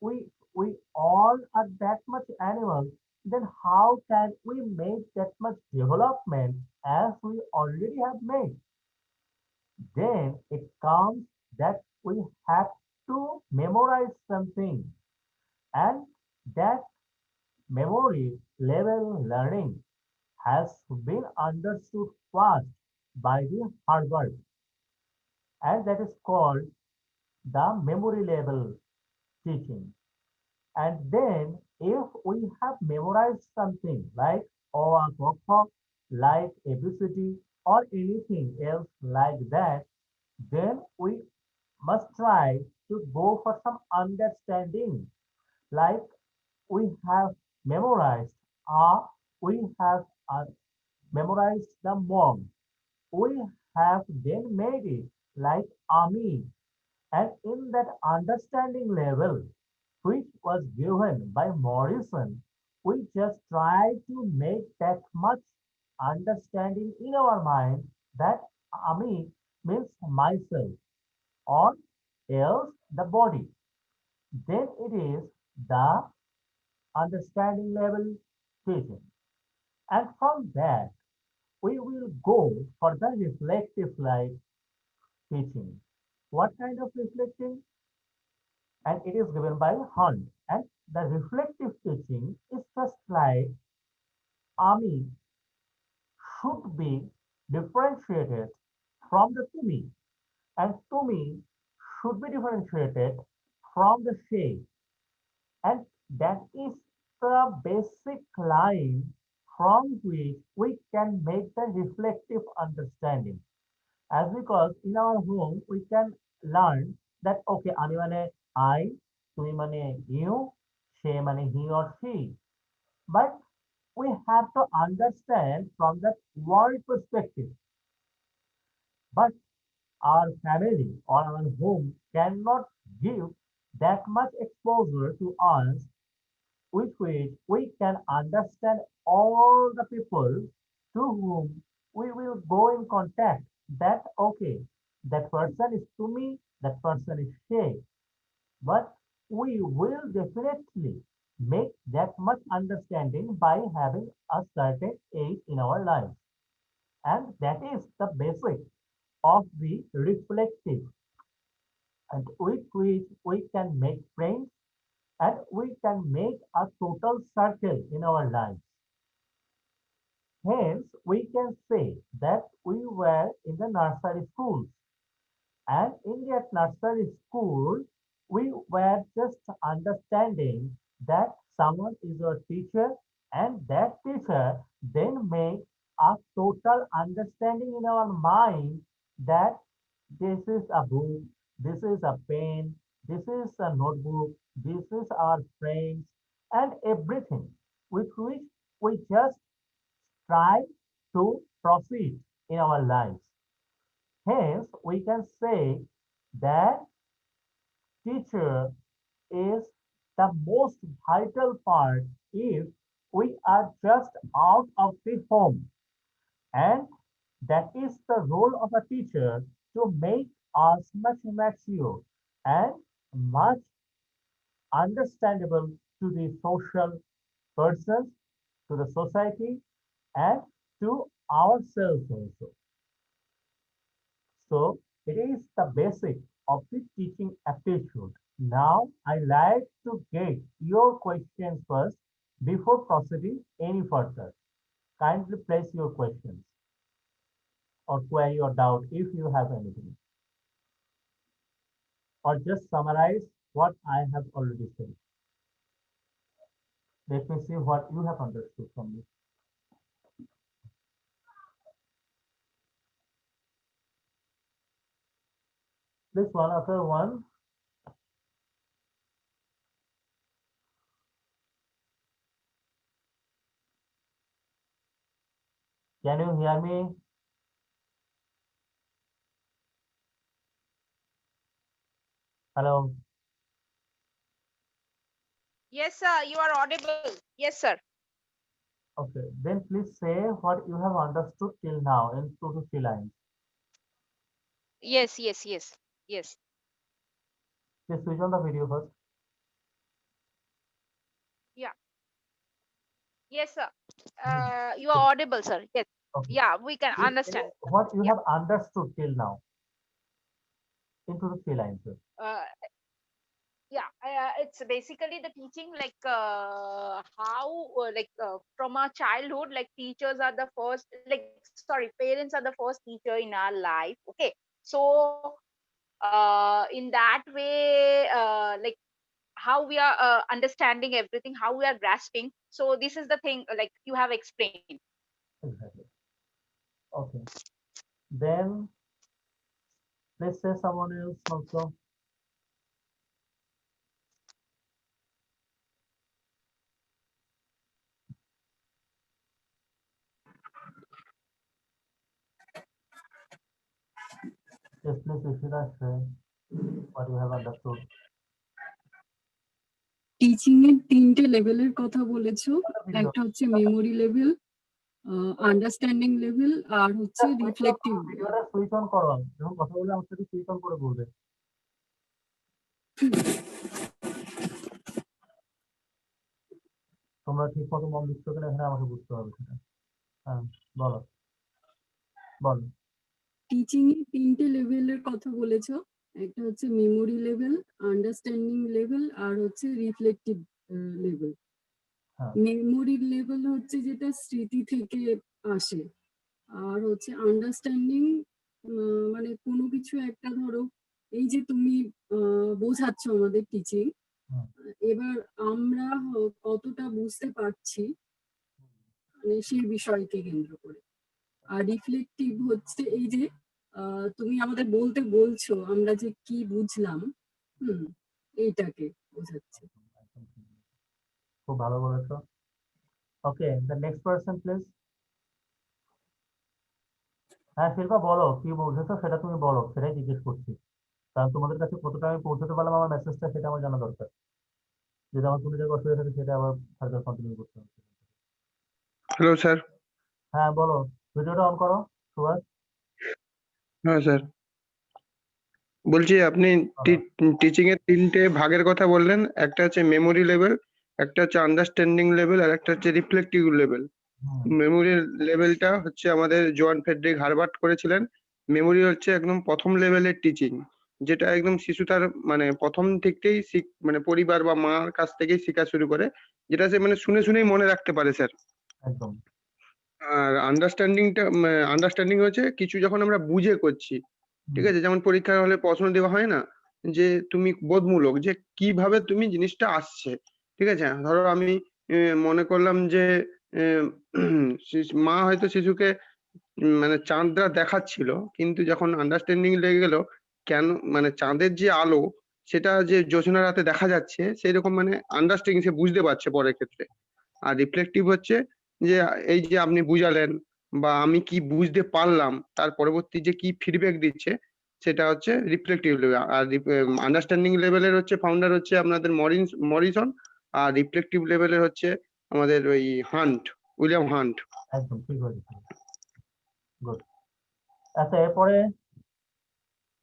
we we all are that much animals, then how can we make that much development as we already have made? Then it comes that we have to memorize something, and that memory level learning has been understood fast by the Harvard, and that is called the memory level teaching. And then if we have memorized something like or like ABCD or anything else like that, then we must try to go for some understanding. Like we have memorized we have memorized the mom. We have then made it like army, and in that understanding level, which was given by Morrison, we just try to make that much understanding in our mind that army means myself or else the body. Then it is the understanding level teaching. And from that, we will go for the reflective like teaching. What kind of reflecting? And it is given by Hunt. And the reflective teaching is just like army should be differentiated from the Tumi, and Tumi should be differentiated from the Shay. And that is the basic line from which we can make the reflective understanding. As because in our home we can learn that okay, আমি মানে I, তুমি মানে you, সে মানে he or she. But we have to understand from that world perspective. But our family or our home cannot give that much exposure to us with which we can understand all the people to whom we will go in contact. That okay, that person is to me, that person is she, but we will definitely make that much understanding by having a certain age in our life, and that is the basic of the reflective, and with which we can make friends, and we can make a total circle in our lives. Hence, we can say that we were in the nursery schools, and in that nursery school, we were just understanding that someone is our teacher, and that teacher then makes a total understanding in our mind that this is a book, this is a pen, this is a notebook, this is our friends, and everything with which we just try to proceed in our lives. Hence, we can say that teacher is the most vital part if we are just out of the home. And that is the role of a teacher to make us much mature and much understandable to the social persons, to the society, and to ourselves also. So it is the basic of the teaching aptitude. Now, I like to get your questions first before proceeding any further. Kindly place your questions or query or doubt if you have anything, or just summarize what I have already said. Let me see what you have understood from this. Please, one after one. Can you hear me? Hello. Yes, sir, you are audible. Yes, sir. Okay. Then please say what you have understood till now in 2 to 3 lines. Yes. Please switch on the video first. Yeah. Yes, sir. You are audible, sir. Yes. Okay. Yeah, we can Please say understand. what you Yeah. have understood till now in 2 to 3 lines. Sir. Uh, yeah, it's basically the teaching, like how, from our childhood, like teachers are the first, like, sorry, parents are the first teacher in our life. Okay. So, in that way, like how we are understanding everything, how we are grasping. So this is the thing, like you have explained. Exactly. Okay. Then let's say someone else also. Yes, please, Ishita, say what you have understood. Teaching এর 3টে লেভেলের কথা বলেছো, Video. একটা হচ্ছে memory level, understanding level, আর হচ্ছে reflective. ভিডিওটা switch on করো, যখন কথা বলে আমার সাথে সুইচ অন করে বলবে। তোমরা ঠিক মতো মন দিচ্ছ কিনা এখানে আমাকে বুঝতে হবে সেটা। হ্যাঁ, বলো বলো। টিচিং এর 3টে লেভেলের কথা বলেছো, একটা হচ্ছে মেমোরি লেভেল, আন্ডারস্ট্যান্ডিং লেভেল, আর হচ্ছে রিফ্লেক্টিভ লেভেল। হ্যাঁ। মেমোরি লেভেল হচ্ছে যেটা স্মৃতি থেকে আসে, আর হচ্ছে আন্ডারস্ট্যান্ডিং মানে কোনো কিছু একটা, ধরো এই যে তুমি বোঝাচ্ছ আমাদের টিচিং, হুম। এবার আমরা কতটা বুঝতে পারছি মানে সেই বিষয়কে কেন্দ্র করে। আর রিফ্লেক্টিভ হচ্ছে এই যে তুমি আমাদের বলতে বলছো আমরা যে কি বুঝলাম, এইটাকে বোঝাচ্ছে। খুব ভালো বলেছো। ওকে, দ্য নেক্সট পারসন প্লিজ। হ্যাঁ শিল্পা, বলো কি বুঝেছো সেটা তুমি বলো, সেটাই জিজ্ঞেস করছি। কারণ তোমাদের কাছে কতটা আমি পৌঁছাতে পারলাম আমার মেসেজটা, সেটা আমার জানা দরকার। যদি আমার কোনো জায়গায় অসুবিধা থাকে সেটা আবার ফার্দার কন্টিনিউ করতে হবে। Hello sir. হ্যাঁ বলো, ভিডিওটা অন করো সুভাষ। হ্যাঁ স্যার, বলছি আপনি টিচিং এর 3টে ভাগের কথা বললেন, একটা হচ্ছে মেমোরি লেভেল, একটা হচ্ছে আন্ডারস্ট্যান্ডিং লেভেল, আর একটা হচ্ছে রিফ্লেক্টিভ লেভেল। মেমোরি লেভেলটা হচ্ছে আমাদের জোয়ান ফ্রেডরিক হারবার্ট করেছিলেন। মেমোরি হচ্ছে একদম প্রথম লেভেলের টিচিং, যেটা একদম শিশু তার মানে প্রথম থেকেই মানে পরিবার বা মার কাছ থেকেই শেখা শুরু করে, যেটা সে মানে শুনে শুনেই মনে রাখতে পারে স্যার। একদম। আর আন্ডারস্ট্যান্ডিং হচ্ছে কিছু যখন আমরা বুঝে করছি, ঠিক আছে, যেমন পরীক্ষার হলে প্রশ্ন দেওয়া হয় না যে তুমি বোধমূলক যে কিভাবে তুমি জিনিসটা আসছে, ঠিক আছে। ধরো আমি মনে করলাম যে মা হয়তো শিশুকে মানে চাঁদটা দেখাচ্ছিল, কিন্তু যখন আন্ডারস্ট্যান্ডিং লেগে গেল কেন মানে চাঁদের যে আলো সেটা যে জ্যোৎস্না রাতে দেখা যাচ্ছে, সেই রকম মানে আন্ডারস্ট্যান্ডিং সে বুঝতে পারছে পরের ক্ষেত্রে। আর রিফ্লেক্টিভ হচ্ছে যে এই যে আপনি বুঝালেন বা আমি কি বুঝতে পারলাম, তার পরবর্তী যে কি ফিডব্যাক দিচ্ছে সেটা হচ্ছে রিফ্লেক্টিভ লেভেল। আর আন্ডারস্ট্যান্ডিং লেভেলের হচ্ছে ফাউন্ডার হচ্ছে আপনাদের মরিসন, আর রিফ্লেক্টিভ লেভেলের হচ্ছে আমাদের ওই উইলিয়াম হান্ট। একদম ঠিক বলেছো। গুড। আচ্ছা এরপরে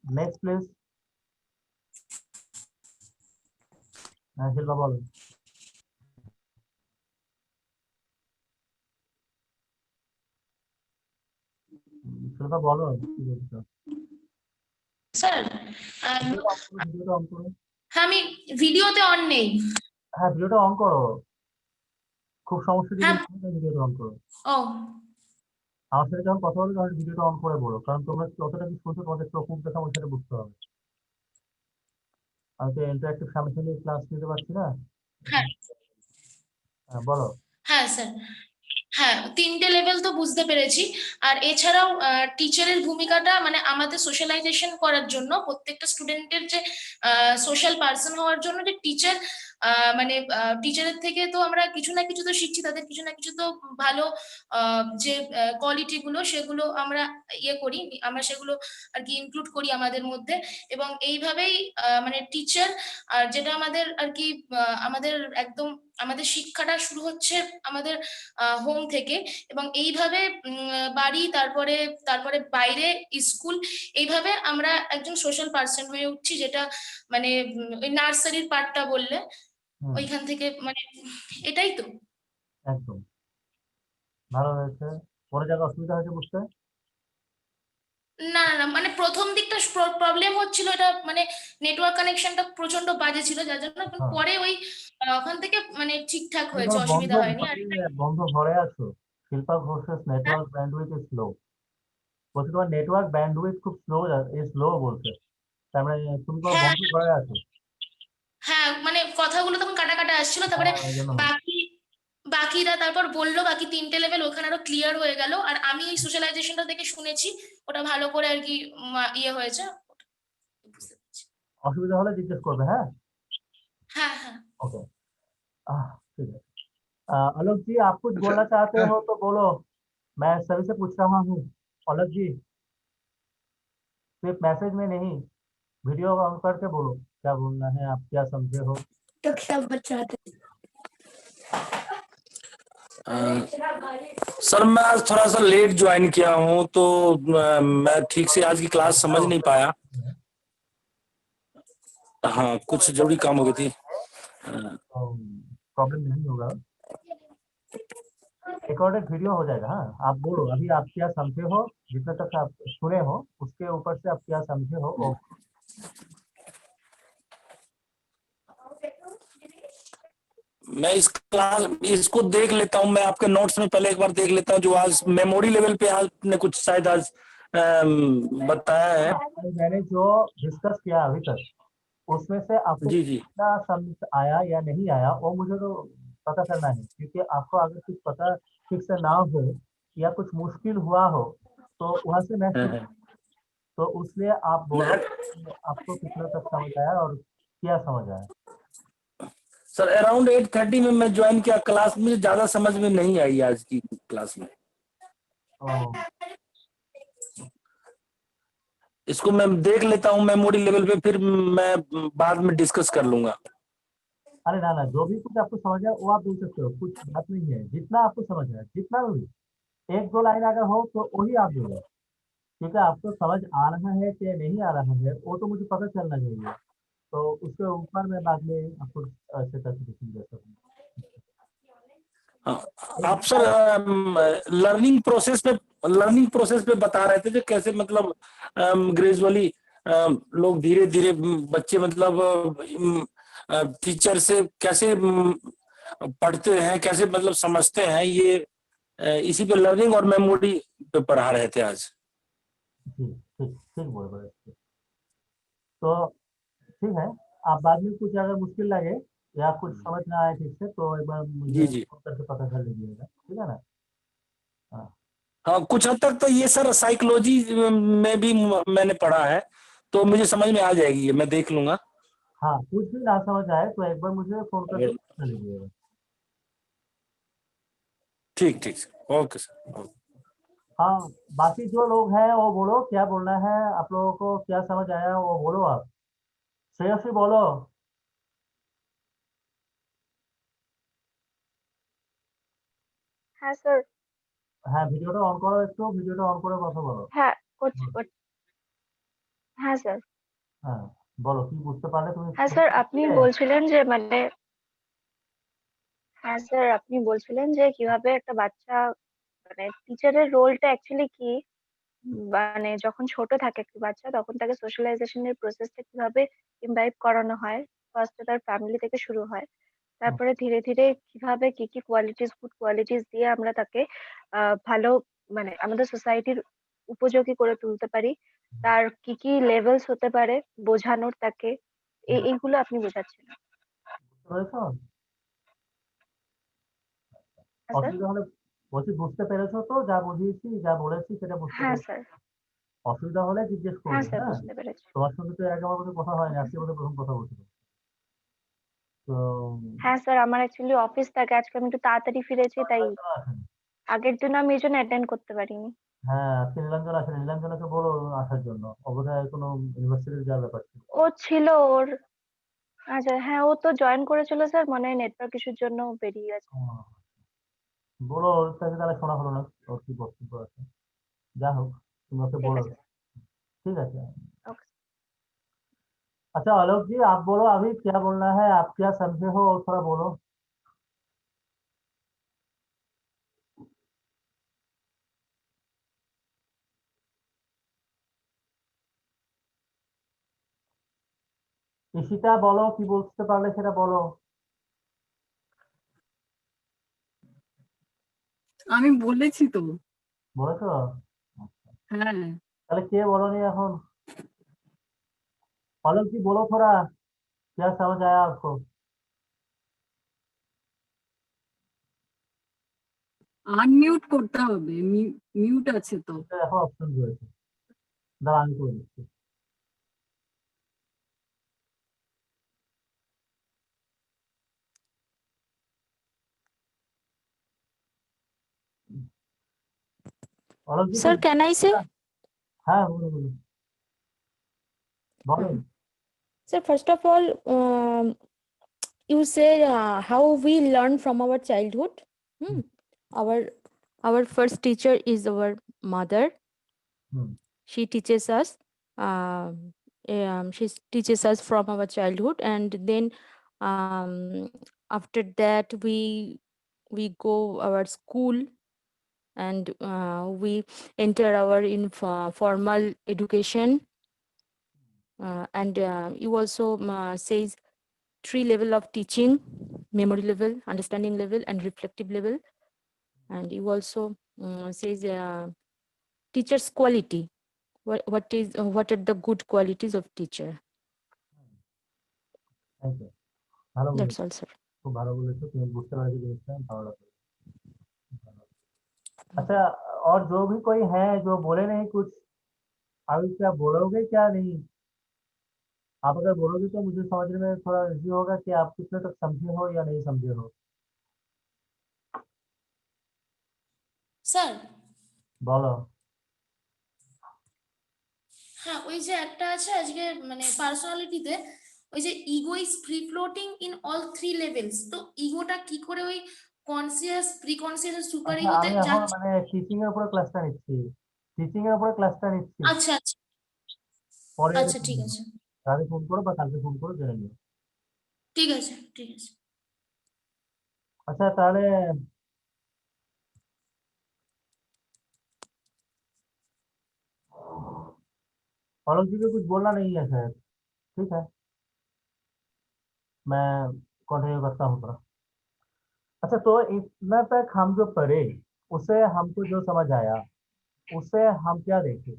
নেক্সট প্লিজ। হ্যাঁ শিল্পা বলো। শিল্পা বলো কি বলছো। স্যার ভিডিওটা অন করো। হ্যাঁ আমি ভিডিওতে অন নেই। হ্যাঁ ভিডিওটা অন করো, খুব সমস্যা যদি হ্যাঁ। হয়, ভিডিওটা অন করো। ও আমার সাথে যখন কথা বলবে তখন ভিডিওটা অন করে বলো, কারণ তোমরা যতটা কি শুনছো তোমাদের চোখ মুখ দেখা আমার সাথে বুঝতে হবে। আমি তো ইন্টারেক্টিভ সামনে ক্লাস নিতে পারছি না। হ্যাঁ হ্যাঁ বলো। হ্যাঁ স্যার, হ্যাঁ 3টে লেভেল তো বুঝতে পেরেছি। আর এছাড়াও টিচারের ভূমিকাটা মানে আমাদের সোশ্যালাইজেশন করার জন্য, প্রত্যেকটা স্টুডেন্টের যে সোশ্যাল পার্সন হওয়ার জন্য যে টিচার মানে টিচারের থেকে তো আমরা কিছু না কিছু তো শিখছি, তাদের কিছু না কিছু তো ভালো যে কোয়ালিটি গুলো সেগুলো আমরা ইয়ে করি, আমরা সেগুলো আর কি ইনক্লুড করি আমাদের মধ্যে। এবং এইভাবেই মানে টিচার আর যেটা আমাদের আর কি আমাদের একদম আমাদের শিক্ষাটা শুরু হচ্ছে আমাদের হোম থেকে, এবং এইভাবে বাড়ি, তারপরে বাইরে স্কুল, এইভাবে আমরা একজন সোশ্যাল পার্সন হয়ে উঠছি, যেটা মানে ওই নার্সারির পার্টটা বললে হুম, ওইখান থেকে মানে এটাই তো। একদম ভালো হয়েছে। পরে জায়গায় অসুবিধা হয়েছে বুঝতে? না না না, মানে প্রথম দিকটা প্রবলেম হচ্ছিল, এটা মানে নেটওয়ার্ক কানেকশনটা প্রচন্ড বাজে ছিল, যার জন্য হ্যাঁ। পরে ওই ওখান থেকে মানে ঠিকঠাক তুমি হয়েছে, তো অসুবিধা হয়নি। আর বন্ধ ঘরে আছো। শিল্পা ঘোষের নেটওয়ার্ক ব্যান্ডউইথ ইজ স্লো। বলছে তোমার নেটওয়ার্ক ব্যান্ডউইথ খুব স্লো বলছে। তার মানে তুমি তো হ্যাঁ বন্ধ ঘরে আছো। হ্যাঁ, মানে কথাগুলো তখন কাটা কাটা আসছিল, তারপরে হ্যাঁ ওই জন্য বাকিরা তারপর বললো বাকি 3টে লেভেল ওখানে আরো ক্লিয়ার হয়ে গেল। আর আমি এই সোশ্যালাইজেশনটা থেকে শুনেছি, ওটা ভালো করে আর কি ইয়ে হয়েছে, বুঝতে পেরেছি। অসুবিধা হলে জিজ্ঞেস করবে। হ্যাঁ হ্যাঁ হ্যাঁ ओके। ठीक है। आलोक जी आप कुछ बोलना चाहते हो तो बोलो, मैं सभी से पूछ रहा हूँ। आलोक जी सिर्फ मैसेज में नहीं, वीडियो ऑन करके बोलो क्या बोलना है, आप क्या समझे हो। तो क्या बचाते सर मैं आज थोड़ा सा लेट ज्वाइन किया हूँ, तो मैं ठीक से आज की क्लास समझ नहीं पाया। हाँ कुछ जरूरी काम हो गई थी। प्रॉब्लम नहीं होगा, रिकॉर्डेड वीडियो हो जाएगा। हाँ आप बोलो अभी आप क्या समझे हो, जितना तक आप सुने हो उसके ऊपर से आप क्या समझे हो वो। मैं इस क्लास इसको देख लेता हूँ, मैं आपके नोट्स में पहले एक बार देख लेता हूँ, जो आज मेमोरी लेवल पे आपने कुछ शायद आज बताया है। मैंने जो डिस्कस किया अभी तक उसमें से आपको जी जी कितना समझ आया या नहीं आया वो मुझे तो पता करना है, क्योंकि आपको अगर कुछ पता ठीक से ना हो या कुछ मुश्किल हुआ हो तो वहां से मैं हाँ, हाँ। तो उसलिए आप बोलो कि आपको कितना तक समझ आया और क्या समझ आया। सर अराउंड 8:30 में मैं ज्वाइन किया क्लास, मुझे ज्यादा समझ में नहीं आई आज की क्लास में। इसको मैं देख लेता हूँ मेमोरी लेवल पे, फिर मैं बाद में डिस्कस कर लूंगा। अरे ना ना, जो भी कुछ आपको समझ आया वो आप बोल सकते हो, कुछ बात नहीं है, जितना आपको समझ आया जितना भी, एक दो लाइन अगर हो तो वही आप बोलो, क्योंकि आपको समझ आ रहा है कि नहीं आ रहा है वो तो मुझे पता चलना चाहिए, तो उसके ऊपर मैं बाद में आपको सर्टिफिकेशन दे सकूँ। आप सर लर्निंग प्रोसेस पे बता रहे थे जो कैसे मतलब ग्रेजुअली लोग धीरे धीरे बच्चे मतलब टीचर से कैसे पढ़ते हैं, कैसे मतलब समझते हैं, ये इसी पे लर्निंग और मेमोरी पे पढ़ा रहे थे आज। जी ठीक ठीक बोल रहे हैं। तो ठीक है, आप बाद में कुछ अगर मुश्किल लगे या कुछ समझ ना आए ठीक से तो एक बार मुझे जी फोन करके पता कर लीजिएगा, ठीक है ना। हाँ हाँ कुछ हद तक तो ये सर साइकोलॉजी में भी मैंने पढ़ा है, तो मुझे समझ में आ जाएगी, ये मैं देख लूंगा। हाँ कुछ भी ना समझ आए तो एक बार मुझे फोन करके पता कर लीजिएगा। ठीक ठीक सर, ओके सर। हाँ बाकी जो लोग हैं वो बोलो क्या बोलना है, आप लोगों को क्या समझ आया वो बोलो, आप श्रेयसी बोलो। হ্যাঁ স্যার। হ্যাঁ ভিডিওটা অন করো, একটু ভিডিওটা অন করে কথা বলো। হ্যাঁ হ্যাঁ স্যার। হ্যাঁ বলো কি বুঝতে পারলে তুমি। হ্যাঁ স্যার, আপনি বলছিলেন যে মানে হ্যাঁ স্যার, আপনি বলছিলেন যে কিভাবে একটা বাচ্চা মানে টিচারের রোলটা অ্যাকচুয়ালি কি, মানে যখন ছোট থাকে একটি বাচ্চা তখন তাকে সোশ্যালাইজেশনের প্রসেসটা কিভাবে ইমবাইব করানো হয়, ফার্স্টে তার ফ্যামিলি থেকে শুরু হয়, তারপরে ধীরে ধীরে কিভাবে কি কি কোয়ালিটিস, গুড কোয়ালিটিস দিয়ে আমরা তাকে ভালো মানে আমাদের সোসাইটির উপযোগী করে তুলতে পারি, তার কি কি লেভেলস হতে পারে বোঝানোর তাকে, এইগুলো আপনি বোঝাচ্ছেন। বুঝতে পেরেছো? হ্যাঁ স্যার। অসুবিধা হলে বলছি বুঝতে পেরেছো তো, যা বুঝিয়েছি যা বলেছি সেটা বুঝতে হ্যাঁ পেরেছো? স্যার। অসুবিধা হলে জিজ্ঞেস হ্যাঁ করবে, স্যার, হ্যাঁ? বুঝতে পেরেছি। তোমার সঙ্গে তো এর আগে আমার কোনো কথা হয়নি, ওকে আজকে স্যার। বোধহয় প্রথম কথা বলছি। তো হ্যাঁ স্যার, আমার অ্যাকচুয়ালি অফিস থাকে, আজকে আমি একটু তাড়াতাড়ি ফিরেছি তাই নীলাঞ্জনা আছেন। আগের দিন আমি এই জন্য অ্যাটেন্ড করতে পারিনি। হ্যাঁ, আজকে নীলাঞ্জনা আছেন, নীলাঞ্জনাকে বলো আসার জন্য। ও বোধহয় কোনো ইউনিভার্সিটিতে যাওয়ার ব্যাপার ছিল। ও ছিল ওর, আচ্ছা হ্যাঁ ও তো জয়েন করেছিল স্যার, মনে হয় নেটওয়ার্ক ইস্যুর জন্য ও বেরিয়ে গেছে। বলো ওর কাছে, তাহলে শোনা হলো না ওর কি বক্তব্য আছে। যা হোক, তুমি ওকে ঠিক বলো। আছে। ठीक है। ওকে। अच्छा आलोक जी, आप बोलो अभी क्या बोलना है, आप क्या समझे हो और थोड़ा बोलो। ঈশিতা বলো, কি বলতে পারলে সেটা বলো। আমি বলেছি তো। বলেছো? হ্যাঁ, তাহলে কে বলোনি এখন? आलोक जी बोलो थोड़ा, क्या समझ आया आपको? আনমিউট করতে হবে, মিউট আছে তো। এটা দেখো অপশন রয়েছে, দাঁড়া আমি করে দিচ্ছি। आलोक जी Sir, कुछ can I say? হ্যাঁ বলো বলো বলো। Sir, first of all, you say how we learn from our childhood. Hmm. Our our first teacher is our mother. Hmm She teaches us. She teaches us from our childhood, and then after that we go our school, and we enter our formal education. And you also says 3 level of teaching: memory level, understanding level, and reflective level. And you also says teacher's quality. What are the good qualities of teacher? Thank you, ভালো That's বলেছো, all, sir. খুব ভালো বলেছো, তুমি বুঝতে পেরেছো জিনিসটা, ভালো লাগলো। अच्छा, और जो भी कोई है जो बोले नहीं कुछ, अभी क्या बोलोगे क्या नहीं? आप अगर बोलोगे तो मुझे समझने में थोड़ा इजी होगा कि आप कितने तक समझे हो या नहीं समझे हो। স্যার बोलो। হ্যাঁ, ওই যে একটা আছে আজকে মানে পার্সোনালিটিতে, ওই যে ego is free floating in all 3 levels, তো ইগোটা কি করে ওই কনসিয়াস, প্রি কনসিয়াস, সুপার আচ্ছা ইগোতে আমি এখন যাচ্ছে? মানে টিচিং এর উপরে ক্লাসটা নিচ্ছি, টিচিং এর উপরে ক্লাসটা নিচ্ছি, আচ্ছা আচ্ছা পরে এলে আচ্ছা, ঠিক আছে তাহলে ফোন করো বা কালকে ফোন করো, জেনে নিও। ঠিক আছে ঠিক আছে। अच्छा তাহলে औरंग जी को कुछ बोलना नहीं है सर, ठीक है, मैं कंटिन्यू करता हूँ थोड़ा। अच्छा तो इतना तक हम जो पढ़े, उसे हमको जो समझ आया, उससे हम क्या देखें?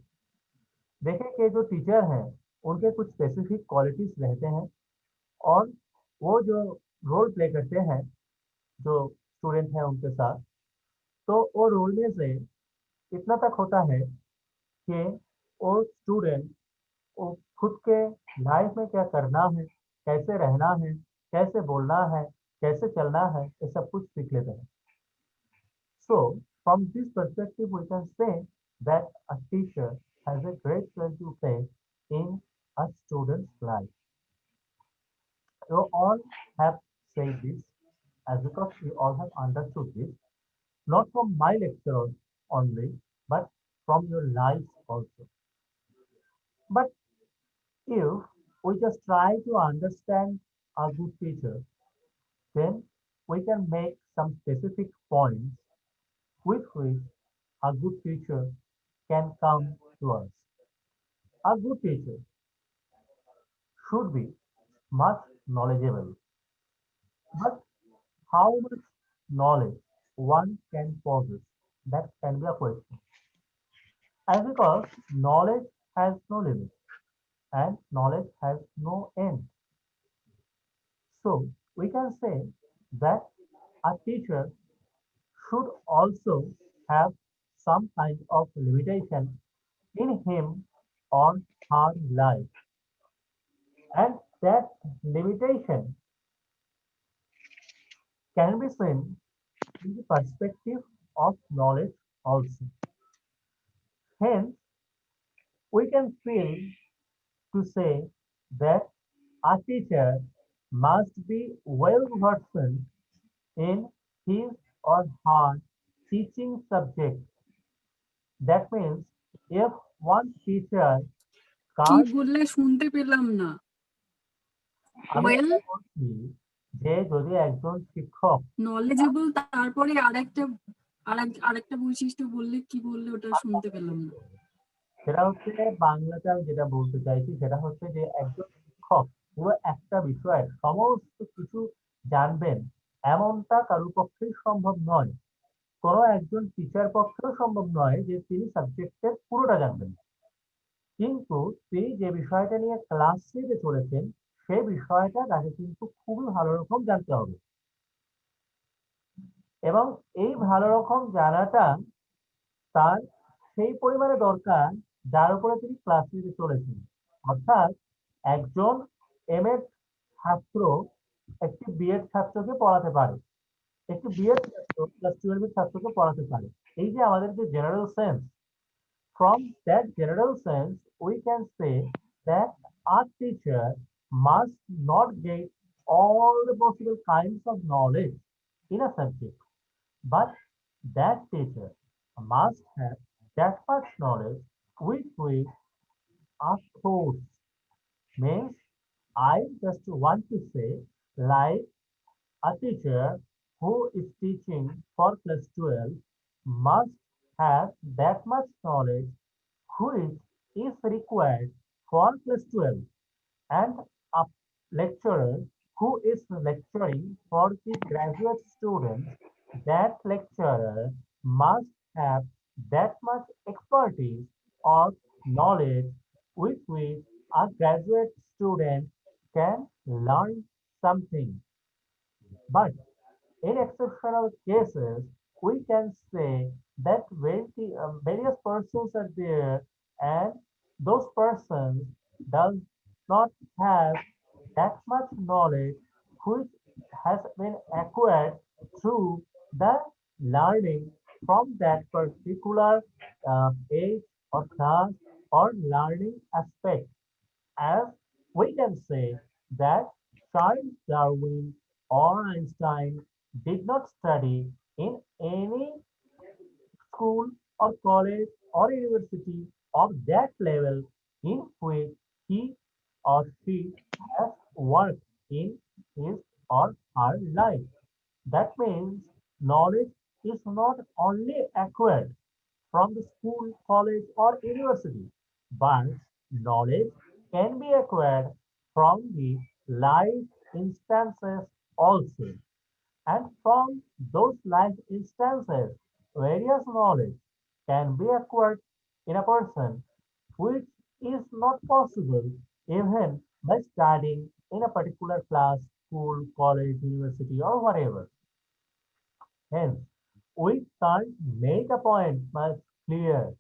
देखें कि जो टीचर हैं उनके कुछ स्पेसिफिक क्वालिटीज रहते हैं, और वो जो रोल प्ले करते हैं जो स्टूडेंट हैं उनके साथ, तो वो रोल में से इतना तक होता है कि वो स्टूडेंट वो खुद के लाइफ में क्या करना है, कैसे रहना है, कैसे बोलना है, कैसे चलना है, ये सब कुछ सीख लेते हैं। So, from this perspective, we can say that a teacher has a great role to play in a student's life. You all have said this as because you all have understood this, not from my lecture only, but from your lives also. But if we just try to understand a good teacher, then we can make some specific points with which a good teacher can come to us. A good teacher should be much knowledgeable, but how much knowledge one can possess, that can be a question. And because knowledge has no limit and knowledge has no end. So we can say that a teacher should also have some kind of limitation in him or her life. And that limitation can be seen in the perspective of knowledge also. Hence, we can feel to say that a teacher must be well versed in his or her teaching subject. That means if one teacher কি can't, বললে শুনতে পেলাম না। আমি well এটা বলছি যে যদি একজন শিক্ষক নলেজেবল, তারপরে আরেকটা বৈশিষ্ট্য বললে, কি বললে ওটা শুনতে পেলাম না। সেটা হচ্ছে বাংলাতে আমি যেটা বলতে চাইছি সেটা হচ্ছে যে একজন শিক্ষক পুরো একটা বিষয়ের সমস্ত কিছু জানবেন এমনটা কারোর পক্ষেই সম্ভব নয়। কোনো একজন টিচার পক্ষেও সম্ভব নয় যে তিনি সাবজেক্টের পুরোটা জানবেন, কিন্তু তিনি যে বিষয়টা নিয়ে ক্লাস নিতে চলেছেন সেই বিষয়টা তাকে কিন্তু খুবই ভালো রকম জানতে হবে, এবং এই ভালো রকম জানাটা তার সেই পরিমাণে দরকার যার উপরে তিনি ক্লাস নিতে চলেছেন। অর্থাৎ একজন এমএ ছাত্র একটি বিএড ছাত্রকে পড়াতে পারে, একটি বিএড ছাত্র ক্লাস 12 এর ছাত্রকে পড়াতে পারে। এই যে আমাদের যে general sense, from that general sense we can say that a teacher must not get all the possible kinds of knowledge in a subject, but that teacher must have that much knowledge with which a course. Means I just want to say, like a teacher who is teaching for class 12 must have that much knowledge which is required for class 12, and a lecturer who is lecturing for the graduate students, that lecturer must have that much expertise or knowledge with which a graduate student can learn something. But in exceptional cases, we can say that various persons are there, and those persons does not have that much knowledge which has been acquired through the learning from that particular age or class or learning aspect. As we can say that Charles Darwin or Einstein did not study in any school or college or university of that level in which he or she has worked in his or her life. That means knowledge is not only acquired from the school, college, or university, but knowledge can be acquired from the life instances also. And from those life instances, various knowledge can be acquired in a person, which is not possible even by studying in a particular class, school, college, university, or whatever. Hence, we can't make a point much clear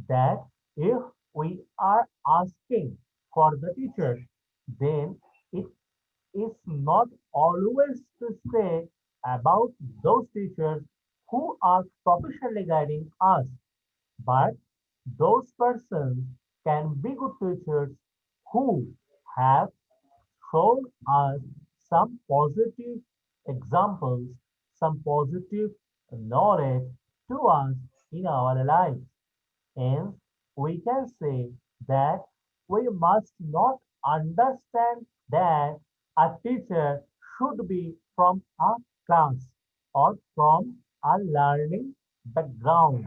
that if we are asking for the teacher, then it is not always to say about those teachers who are professionally guiding us, but those persons can be good teachers who have shown us some positive examples, some positive knowledge to us in our lives. Hence, we can say that we must not understand that a teacher should be from a class or from a learning background,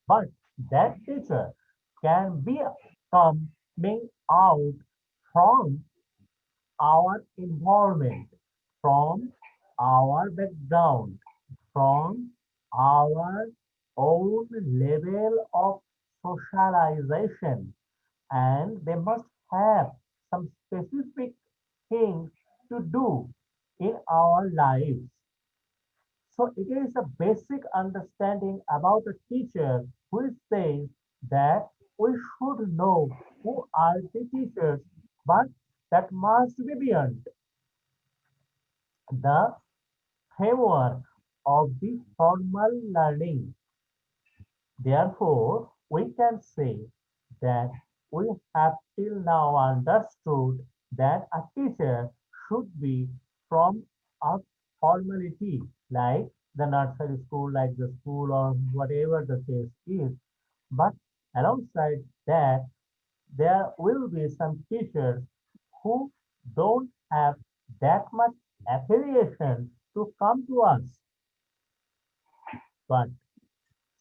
but that teacher can be coming out from our environment, from our background, from our own level of socialization, and they must have some specific things to do in our lives. So it is a basic understanding about a teacher who says that we should know who are the teachers, but that must be beyond the framework of the formal learning. Therefore, we can say that we have till now understood that a teacher should be from a formality, like the nursery school, like the school, or whatever the case is. But alongside that, there will be some teachers who don't have that much affiliation to come to us, but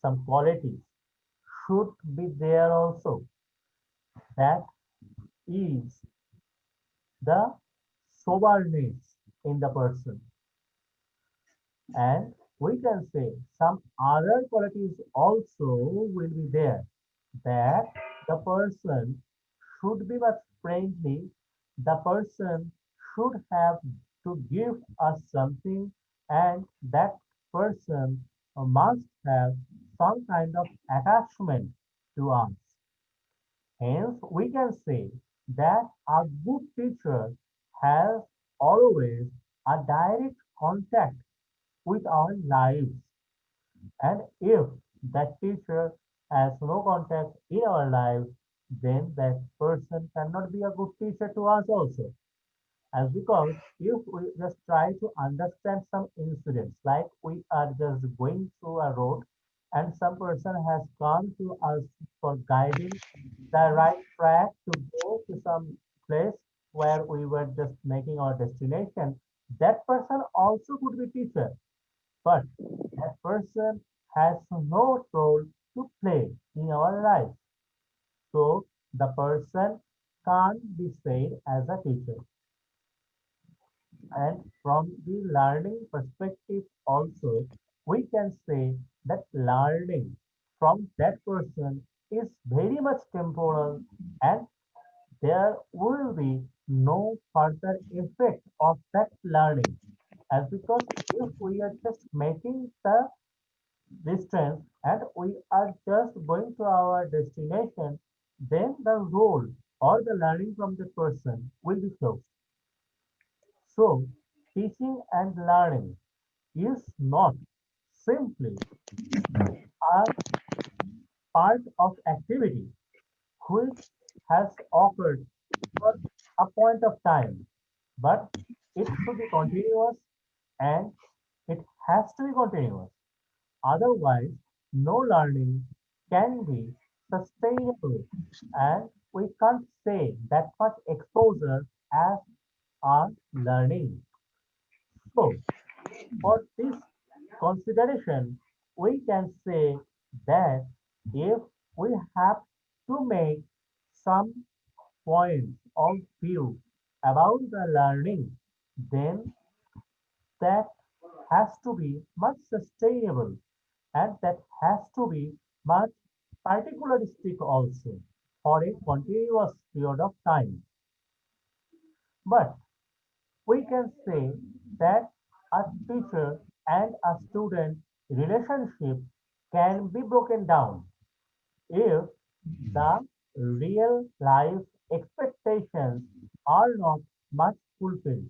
some qualities should be there also. That is the soberness in the person. And we can say some other qualities also will be there, that the person should be much friendly, the person should have to give us something, and that person must have some kind of attachment to us. Hence, we can say that a good teacher has always a direct contact with our lives. And if that teacher has no contact in our lives, then that person cannot be a good teacher to us also. As because if we just try to understand some incidents, like we are just going through a road and some person has come to us for guiding the right track to go to some place where we were just making our destination, that person also could be teacher, but that person has no role to play in our life. So the person can't be said as a teacher. And from the learning perspective also, we can say that learning from that person is very much temporal, and there will be no further effect of that learning. As because if we are just making the distance and we are just going to our destination, then the role or the learning from the person will be closed. So, teaching and learning is not simply a part of activity which has occurred for a point of time, but it should be continuous and it has to be continuous. Otherwise, no learning can be sustainable, and we can't say that much exposure as our learning. So, for this consideration, we can say that if we have to make some points of view about the learning, then that has to be much sustainable, and that has to be much particularistic also for a continuous period of time. But we can say that a teacher and a student relationship can be broken down if the real life expectations are not much fulfilled.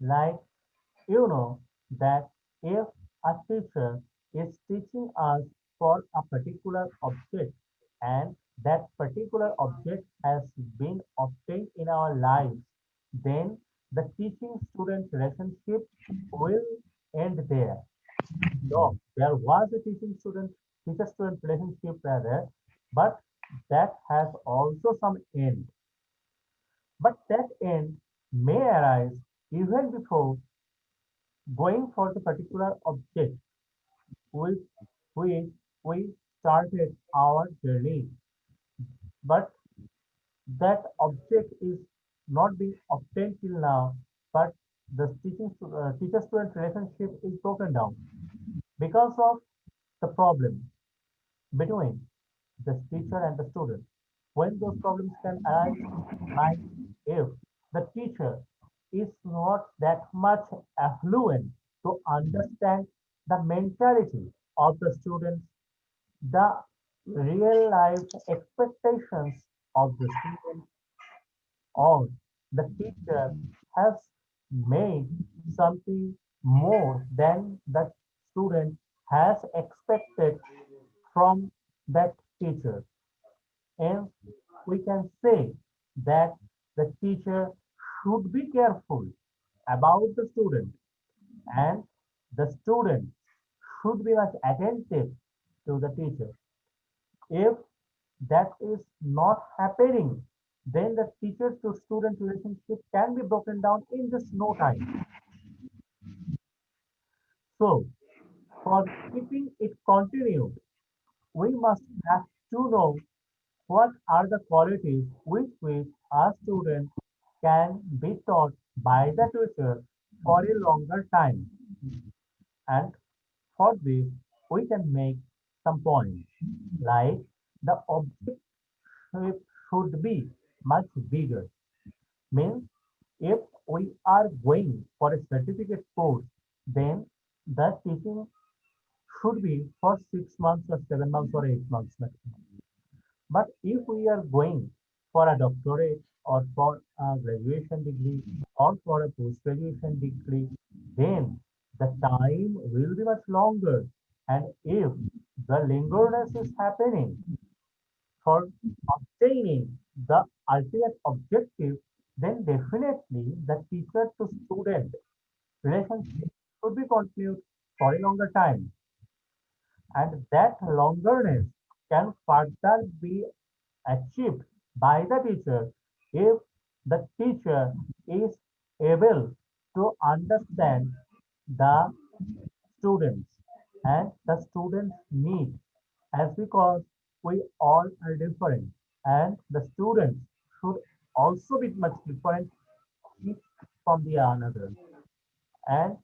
Like, you know, that if a teacher is teaching us for a particular object and that particular object has been obtained in our lives, then the teaching student relationship will end there. No, there was a teacher student relationship rather, but that has also some end. But that end may arise even before going for the particular object with which we started our journey, but that object is not being obtained till now, but the teacher-student relationship is broken down because of the problem between the teacher and the student. When those problems can arise, like if the teacher is not that much affluent to understand the mentality of the students, the real life expectations of the student, or the teacher has made something more than the student has expected from that teacher. And we can say that the teacher should be careful about the student, and the student should be much attentive to the teacher. If that is not happening, then the teacher to student relationship can be broken down in just no time. So, for keeping it continued, we must have to know what are the qualities with which a student can be taught by the teacher for a longer time. And for this, we can make some points like the objective should be much bigger. Means if we are going for a certificate course, then the teaching should be for 6 months or 7 months or 8 months maximum. But if we are going for a doctorate or for a graduation degree or for a post-graduation degree, then the time will be much longer. And if the lingerness is happening for obtaining the ultimate objective, then definitely the teacher to student relationship should be continued for a longer time. And that longerness can further be achieved by the teacher if the teacher is able to understand the students and the students' needs, as because we all are different and the students should also be much different each from the another. And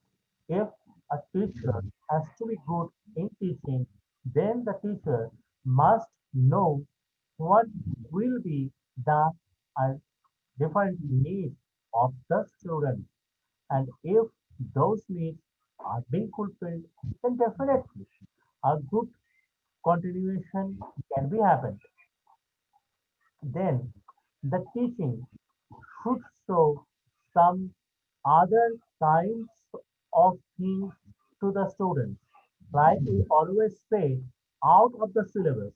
if a teacher has to be good in teaching, then the teacher must know what will be the uh, different needs of the student. And if those needs are being fulfilled, then definitely a good continuation can be happened. Then the teaching should show some other kinds of things to the students. Like we always say, out of the syllabus.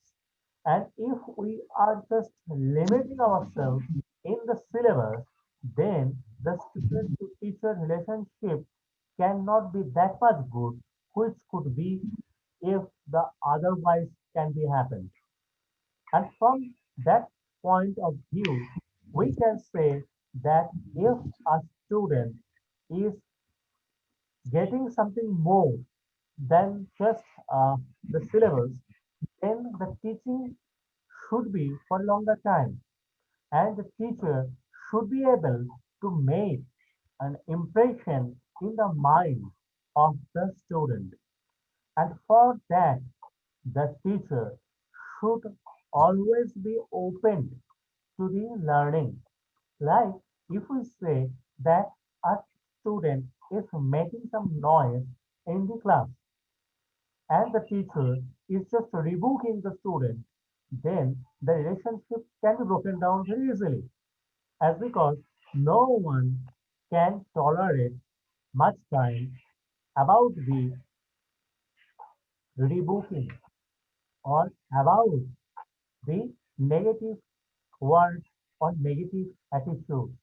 And if we are just limiting ourselves in the syllabus, then the student to teacher relationship cannot be that much good, which could be if the otherwise can be happened. And from that point of view, we can say that if a student is getting something more than just the syllabus, then the teaching should be for longer time, and the teacher should be able to make an impression in the mind of the student. And for that, the teacher should always be open to the learning. Like if we say that a student is making some noise in the class and the teacher is just rebuking the student, then the relationship can be broken down very easily. As because no one can tolerate much time about the rebuking or about the negative words or negative attitude.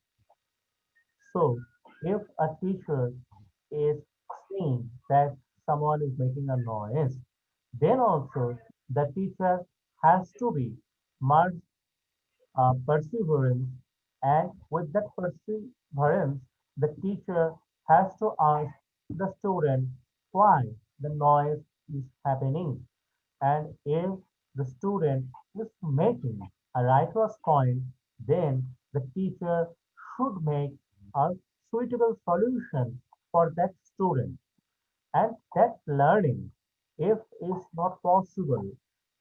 So, if a teacher is seeing that someone is making a noise, then also the teacher has to be much perseverance, and with that perseverance, the teacher has to ask the student why the noise is happening. And if the student is making a righteous point, then the teacher should make a suitable solution for that student. And that learning, if is not possible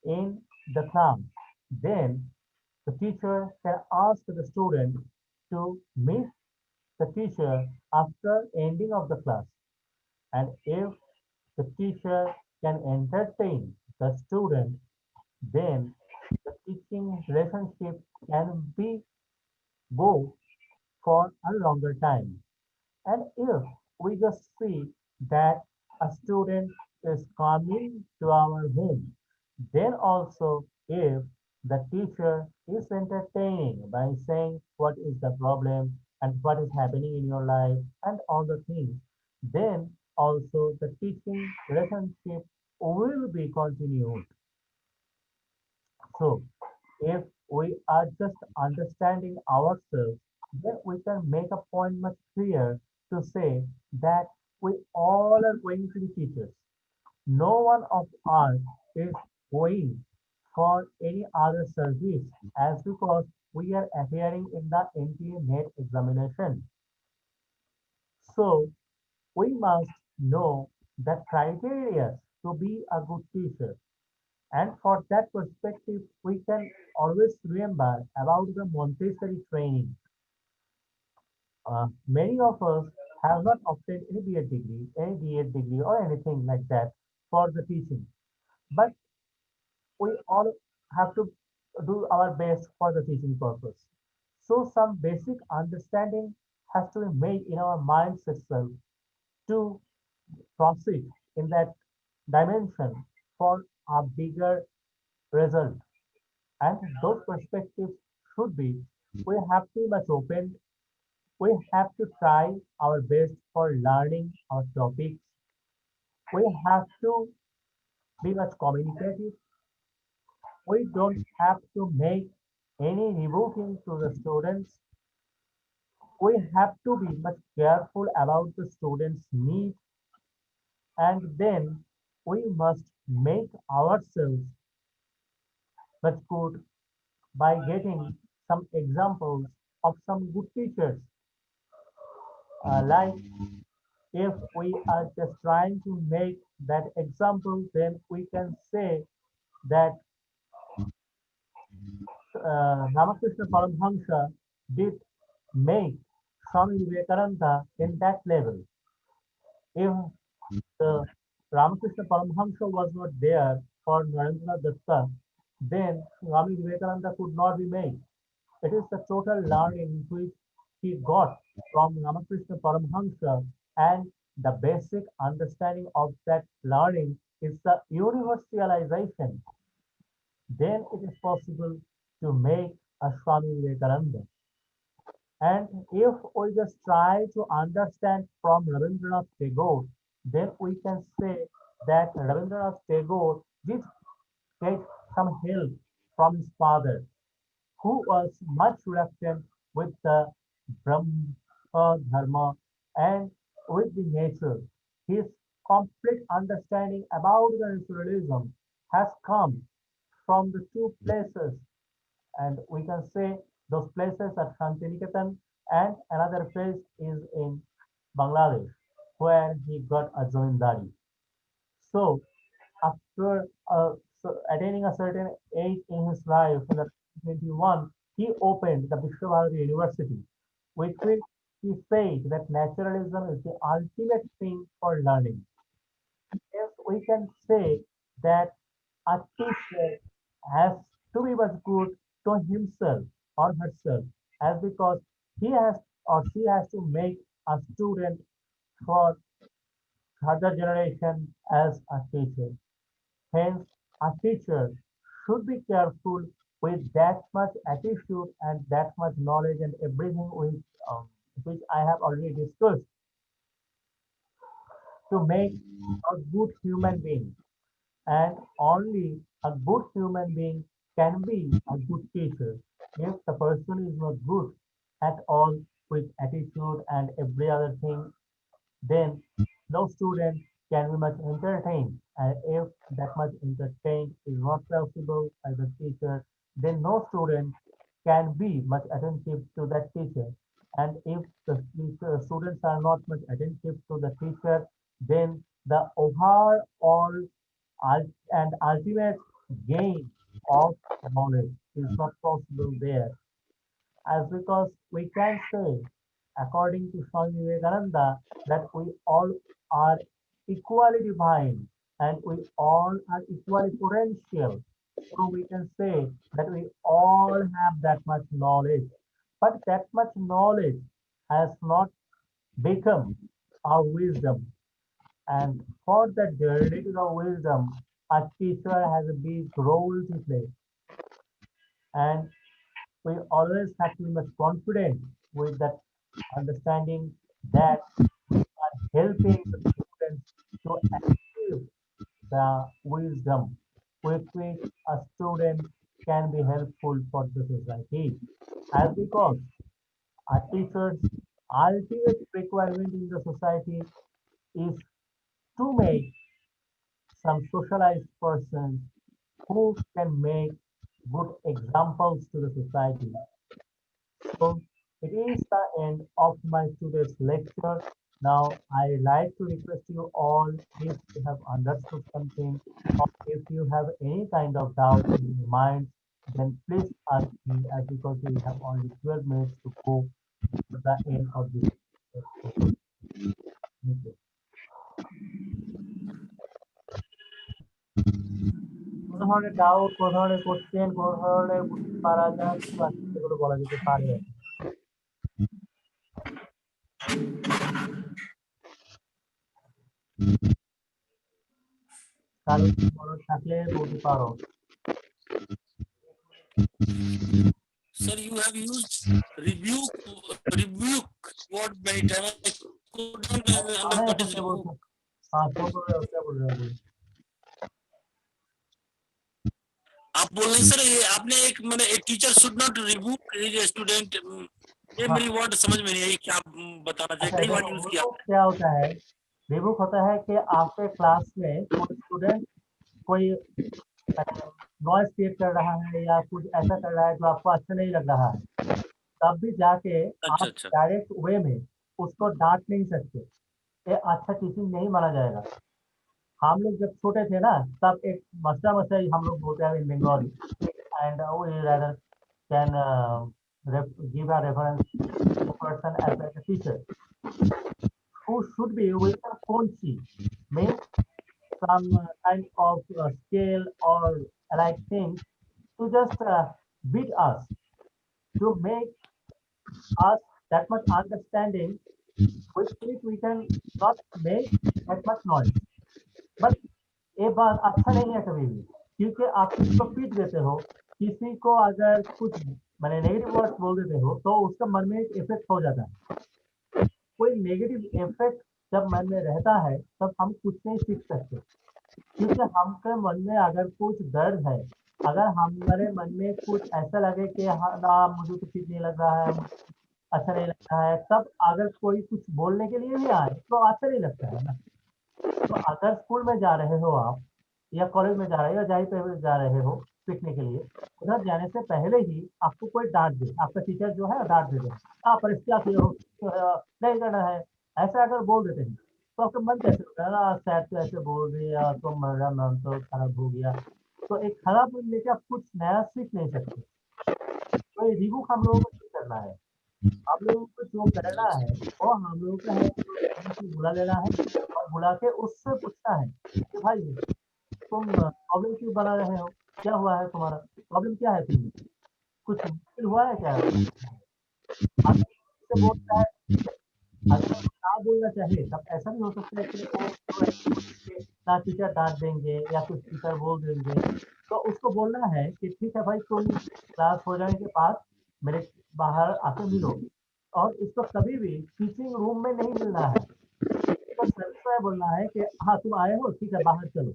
in the class, then the teacher can ask the student to meet the teacher after ending of the class. And if the teacher can entertain the student, then the teaching relationship can be go for a longer time. And if we just see that a student is coming to our home, then also if the teacher is entertaining by saying what is the problem and what is happening in your life and all the things, then also the teaching relationship will be continued. So if we are just understanding ourselves, then we can make a point much clear to say that we all are going to be teachers. No one of us is going for any other service as because we are appearing in the NTA NET examination. So we must know the criteria to be a good teacher. And for that perspective, we can always remember about the Montessori training. Many of us have not obtained any B.Ed degree or anything like that for the teaching. But we all have to do our best for the teaching purpose. So some basic understanding has to be made in our minds itself to proceed in that dimension for a bigger result. And those perspectives should be we have to be much open, we have to try our best for learning our topics, we have to be much communicative, we don't have to make any rebuking to the students, we have to be much careful about the students' needs, and then we must make ourselves much good by getting some examples of some good teachers. Like if we are just trying to make that example, then we can say that Ramakrishna Paramhamsa did make Swami Vivekananda in that level. If the Ramakrishna Paramhamsa was not there for Narendra Datta, then Swami Vivekananda could not be made. It is the total learning which he got from Ramakrishna Paramhamsa, and the basic understanding of that learning is the universalization. Then it is possible to make a Swami Vivekananda. And if we just try to understand from Rabindranath Tagore, then we can say that Rabindranath Tagore did get some help from his father, who was much reluctant with the Brahma Dharma and with the nature. His complete understanding about the naturalism has come from the two places, and we can say those places are Shantiniketan and another place is in Bangladesh, where he got a Zamindari. So after attaining a certain age in his life, in the 21, he opened the Vishwabharati University, which he said that naturalism is the ultimate thing for learning. Yes, we can say that a teacher has to be much good to himself or herself, as because he has or she has to make a student for further generation as a teacher. Hence, a teacher should be careful with that much attitude and that much knowledge and everything which I have already discussed to make a good human being. And only a good human being can be a good teacher. If the person is not good at all with attitude and every other thing, then no student can be much entertained. And if that much entertained is not possible by the teacher, then no student can be much attentive to that teacher. And if the students are not much attentive to the teacher, then the overall and ultimate gain of knowledge is not possible there. As because we can say, according to Swami Vivekananda, that we all are equally divine and we all are equally potential. So we can say that we all have that much knowledge, but that much knowledge has not become our wisdom. And for that journey to the wisdom, a teacher has a big role to play. And we always have to be much confident with that understanding that we are helping the students to achieve the wisdom with which a student can be helpful for the society. As because a teacher's ultimate requirement in the society is to make some socialized persons who can make good examples to the society. So it is the end of my today's lecture. Now I like to request you all, if you have understood something or if you have any kind of doubt in your mind, then please ask me, as because we have only 12 minutes to go to the end of this lecture. Thank you. কোনো ধরনের doubt, কোনো ধরনের question, কোনো ধরনের বুঝতে পারা যায় কিছু আছে সেগুলো বলা যেতে পারে। কারো মনে থাকলে বলতে পারো। Sir, you have used rebuke word many times. I couldn't understand what is rebuke. हाँ, तो क्या बोल रहे हो? आप बोल रहे हैं सर, ये आपने एक मैंने एक teacher should not rebuke his student, ये मेरी वर्ड समझ में नहीं आई, क्या बताना चाहिए? कई बार यूज किया। क्या होता है, रिबुक होता है कि आपके क्लास में कोई स्टूडेंट कोई नॉइज क्रिएट कर रहा है या कुछ ऐसा कर रहा है जो आपको अच्छा नहीं लग रहा है, तब भी जाके आप डायरेक्ट वे में उसको डांट नहीं सकते, ये अच्छा टीचिंग नहीं माना जाएगा। हम लोग जब छोटे थे ना, तब एक मसला हम लोग बोलते हैं in Bengali, and we rather can give a reference to person as a teacher who should be with a conchi, means some kind of scale or like things to just beat us, to make us that much understanding with which we can not make that much noise. But ये बात अच्छा नहीं है कभी भी, क्योंकि आप किसी को पीट देते हो, किसी को अगर कुछ मैंने नेगेटिव वर्ड्स बोल देते हो तो उसका मन में एक इफेक्ट हो जाता है। कोई नेगेटिव इफेक्ट जब मन में रहता है तब हम कुछ नहीं सीख सकते, क्योंकि हमके मन में अगर कुछ दर्द है, अगर हमारे मन में कुछ ऐसा लगे कि हाँ ना मुझे तो ठीक नहीं लग रहा है, अच्छा नहीं लगता है, तब अगर कोई कुछ बोलने के लिए भी आए तो अच्छा नहीं लगता है ना। तो अगर स्कूल में जा रहे हो आप या कॉलेज में जा रहे हो या जहाँ पे जा रहे हो सीखने के लिए, उधर जाने से पहले ही आपको कोई डांट दे, आपका टीचर जो है डांट दे, आप क्या नहीं करना है, ऐसा अगर बोल देते हैं तो आपका मन कैसे होता है ना, शायद तो ऐसे बोल दिया तो मेरा मन तो खराब हो गया। तो एक खराब मन लेके आप कुछ नया सीख नहीं सकते। तो ये रिबुक हम लोगों को नहीं करना है, आप लोगों को जो करना है वो हम लोगों का है बुला लेना है और बुला के उससे पूछना है कि भाई तुम प्रॉब्लम क्यों बना रहे हो, क्या हुआ है, तुम्हारा प्रॉब्लम क्या है, तुम्हें कुछ मुश्किल हुआ है क्या? आपसे बोलता है, अगर ना बोलना चाहे तब ऐसा भी हो सकता है कि ना टीचर डांट देंगे या कुछ टीचर बोल देंगे, तो उसको बोलना है कि ठीक है भाई तुम क्लास हो जाने के बाद मेरे बाहर आके मिलो, और उसको कभी भी टीचिंग रूम में नहीं मिलना है, तो सर्विस बोलना है कि हाँ तुम आए हो, ठीक है बाहर चलो,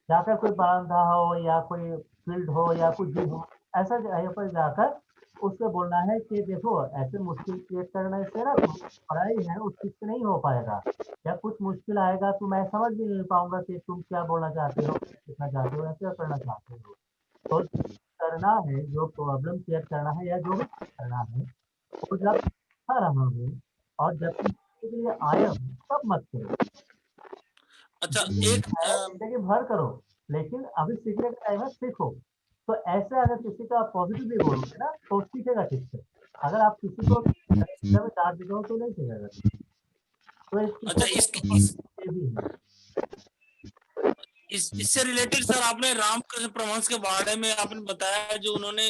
जाकर कोई बरामदा हो या कोई फील्ड हो या कुछ भी हो, ऐसा जगह पर जाकर उससे बोलना है कि देखो ऐसे मुश्किल क्रिएट करने से ना पढ़ाई है उस चीज से नहीं हो पाएगा, या कुछ मुश्किल आएगा तो मैं समझ भी नहीं पाऊंगा कि तुम क्या बोलना चाहते हो, लिखना चाहते हो या क्या करना चाहते हो। तो करना है, जो प्रॉब्लम क्रिएट करना है या जो भी करना है, वो जब सीखा रहा हूँ और जब सीखने के लिए आया हूँ तब मत करो। अच्छा जिंदगी एक है, जिंदगी भर करो, लेकिन अभी सीखने का टाइम है, सीखो। तो ऐसे अगर किसी का पॉजिटिव भी बोलोगे ना तो सीखेगा ठीक से। अगर आप किसी को में डांट देते हो तो नहीं सीखेगा। तो अच्छा ये भी है। इससे रिलेटेड सर आपने रामकृष्ण परमहंस के बारे में आपने बताया जो उन्होंने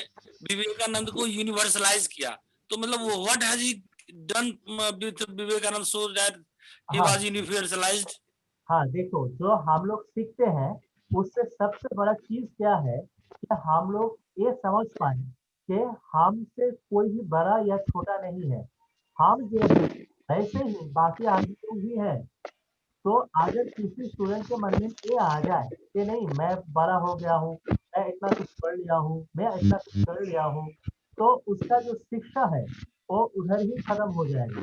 विवेकानंद को यूनिवर्सलाइज किया, तो मतलब what has he done with Vivekananda so that he हाँ वाज यूनिवर्सलाइज्ड? हाँ, देखो जो हम लोग सीखते हैं उससे सबसे बड़ा चीज क्या है कि हम लोग ये समझ पाए कि हमसे कोई भी बड़ा या छोटा नहीं है। हम जो है वैसे ही बाकी आदमी लोग भी हैं। तो अगर किसी स्टूडेंट के मन में ये आ जाए कि नहीं मैं बड़ा हो गया हूँ, मैं इतना कुछ पढ़ लिया हूँ, मैं इतना कुछ कर लिया हूँ, तो उसका जो शिक्षा है वो उधर ही खत्म हो जाएगा।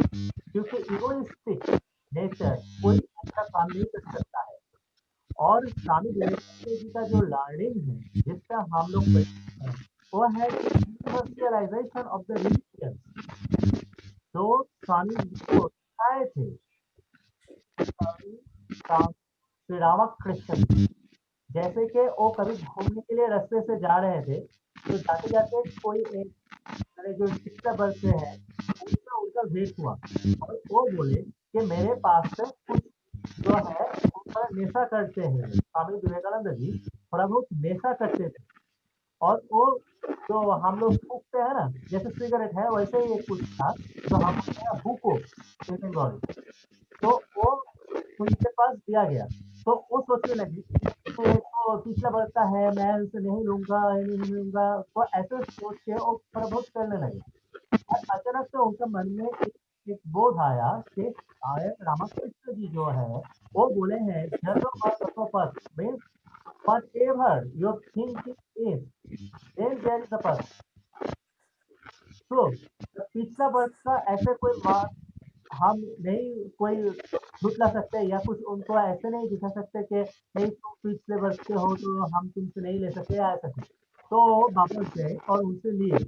क्योंकि इगोइस्टिक नेचर कोई अच्छा काम नहीं कर सकता है। और स्वामी विवेकानंद जी का जो लर्निंग है जिसका हम लोग बचते हैं, वो है यूनिवर्सलाइजेशन ऑफ द रिलीजियन। जो स्वामी जी को सिखाए थे श्री रामकृष्ण जी। जैसे कि वो कभी घूमने के लिए रास्ते से जा रहे थे, तो जाते जाते कोई एक मेरे जो पिछला वर्ष से है उनका भेंट हुआ और वो बोले कि मेरे पास से कुछ जो है वो थोड़ा नेशा करते हैं। स्वामी विवेकानंद जी थोड़ा बहुत नेशा करते थे और वो जो हम लोग फूकते हैं ना जैसे सिगरेट है वैसे ही एक कुछ था जो हम लोग हैं हुको इन बंगाली। तो वो उनके पास दिया गया तो वो सोचने लगी कि तो पिछला वर्ष का है मैं इसे नहीं लूंगा ये नहीं लूंगा, तो ऐसे सोच के वो थोड़ा बहुत करने लगे। और अचानक से उनके मन में एक बोध आया कि शायद रामकृष्ण जी जो है वो बोले हैं जन्म means whatever your thinking is, then there is a path. तो पिछला वर्ष का ऐसे कोई मार्क हम नहीं कोई झुटला सकते या कुछ उनको ऐसे नहीं दिखा सकते कि नहीं तुम पिछले वर्ष के हो तो हम तुमसे नहीं ले सकते या ऐसा कुछ। तो वापस गए और उनसे लिए।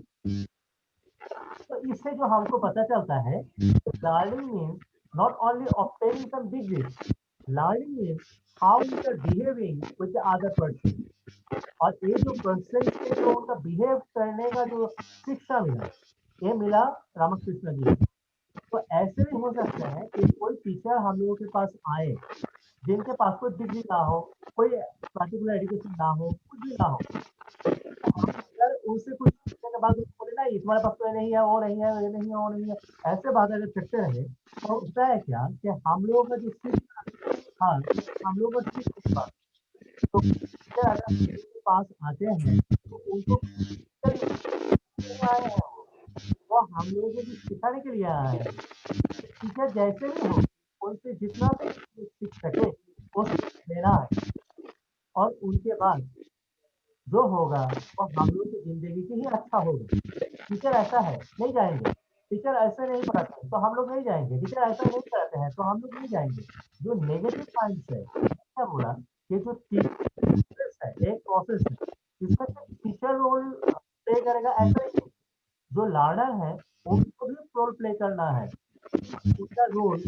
तो इससे जो हमको पता चलता है learning means not only obtaining some degrees, learning means how you are behaving with the other person. और ये जो पर्सन से जो उनका बिहेव करने का जो शिक्षा मिला ये मिला रामकृष्ण जी। तो ऐसे भी हो सकता है कि कोई टीचर हम लोगों के पास आए जिनके पास कोई डिग्री ना हो, कोई पर्टिकुलर एजुकेशन ना हो, कुछ भी ना हो, अगर उनसे कुछ सीखने के बाद बोले ना तुम्हारे पास तो ये नहीं है वो नहीं है ये नहीं है वो नहीं है, ऐसे बात अगर करते रहे तो होता है क्या कि हम लोगों का जो शिक्षा, हाँ हम लोग का शिक्षा तो टीचर अगर हम लोग के पास आते हैं तो उनको आए हैं वो हम लोगों को भी सिखाने के लिए आए हैं। टीचर जैसे भी हो उनसे जितना भी सीख सके वो देना है और उनके बाद जो होगा वो हम लोग की जिंदगी की ही अच्छा होगा। टीचर ऐसा है नहीं जाएंगे, टीचर ऐसे नहीं पढ़ाते तो हम लोग नहीं जाएंगे, टीचर ऐसा नहीं कराते हैं तो हम लोग नहीं जाएंगे। जो नेगेटिव पॉइंट्स है क्या बोला कि जो प्रोसेस है एक प्रोसेस है इसमें टीचर रोल प्ले करेगा ऐसा नहीं। जो लर्नर है उनको भी रोल प्ले करना है। उसका रोल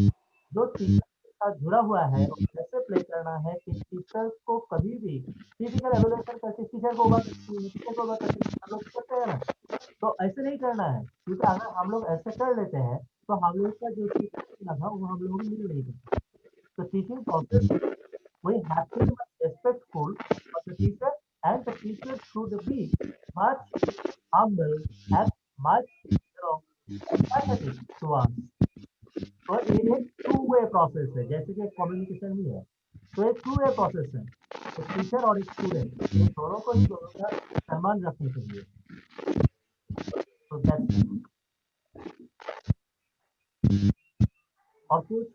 जो टीचर के साथ जुड़ा हुआ है वो कैसे प्ले करना है कि टीचर को कभी भी फिजिकल एवेल्यूएशन करके टीचर को हम लोग करते हैं ना, तो ऐसे नहीं करना है। क्योंकि अगर हम लोग ऐसे कर लेते हैं तो हम लोग का जो शिक्षा था वो हम लोग मिल नहीं सकता। तो teaching process we have to be respectful of the teacher and the teacher should be much humble and much empathetic to us. तो ये एक टू वे प्रोसेस है जैसे कि कम्युनिकेशन ही है, तो एक टू वे प्रोसेस है। तो टीचर और स्टूडेंट इन दोनों को ही दोनों का सम्मान रखना चाहिए। तो और कुछ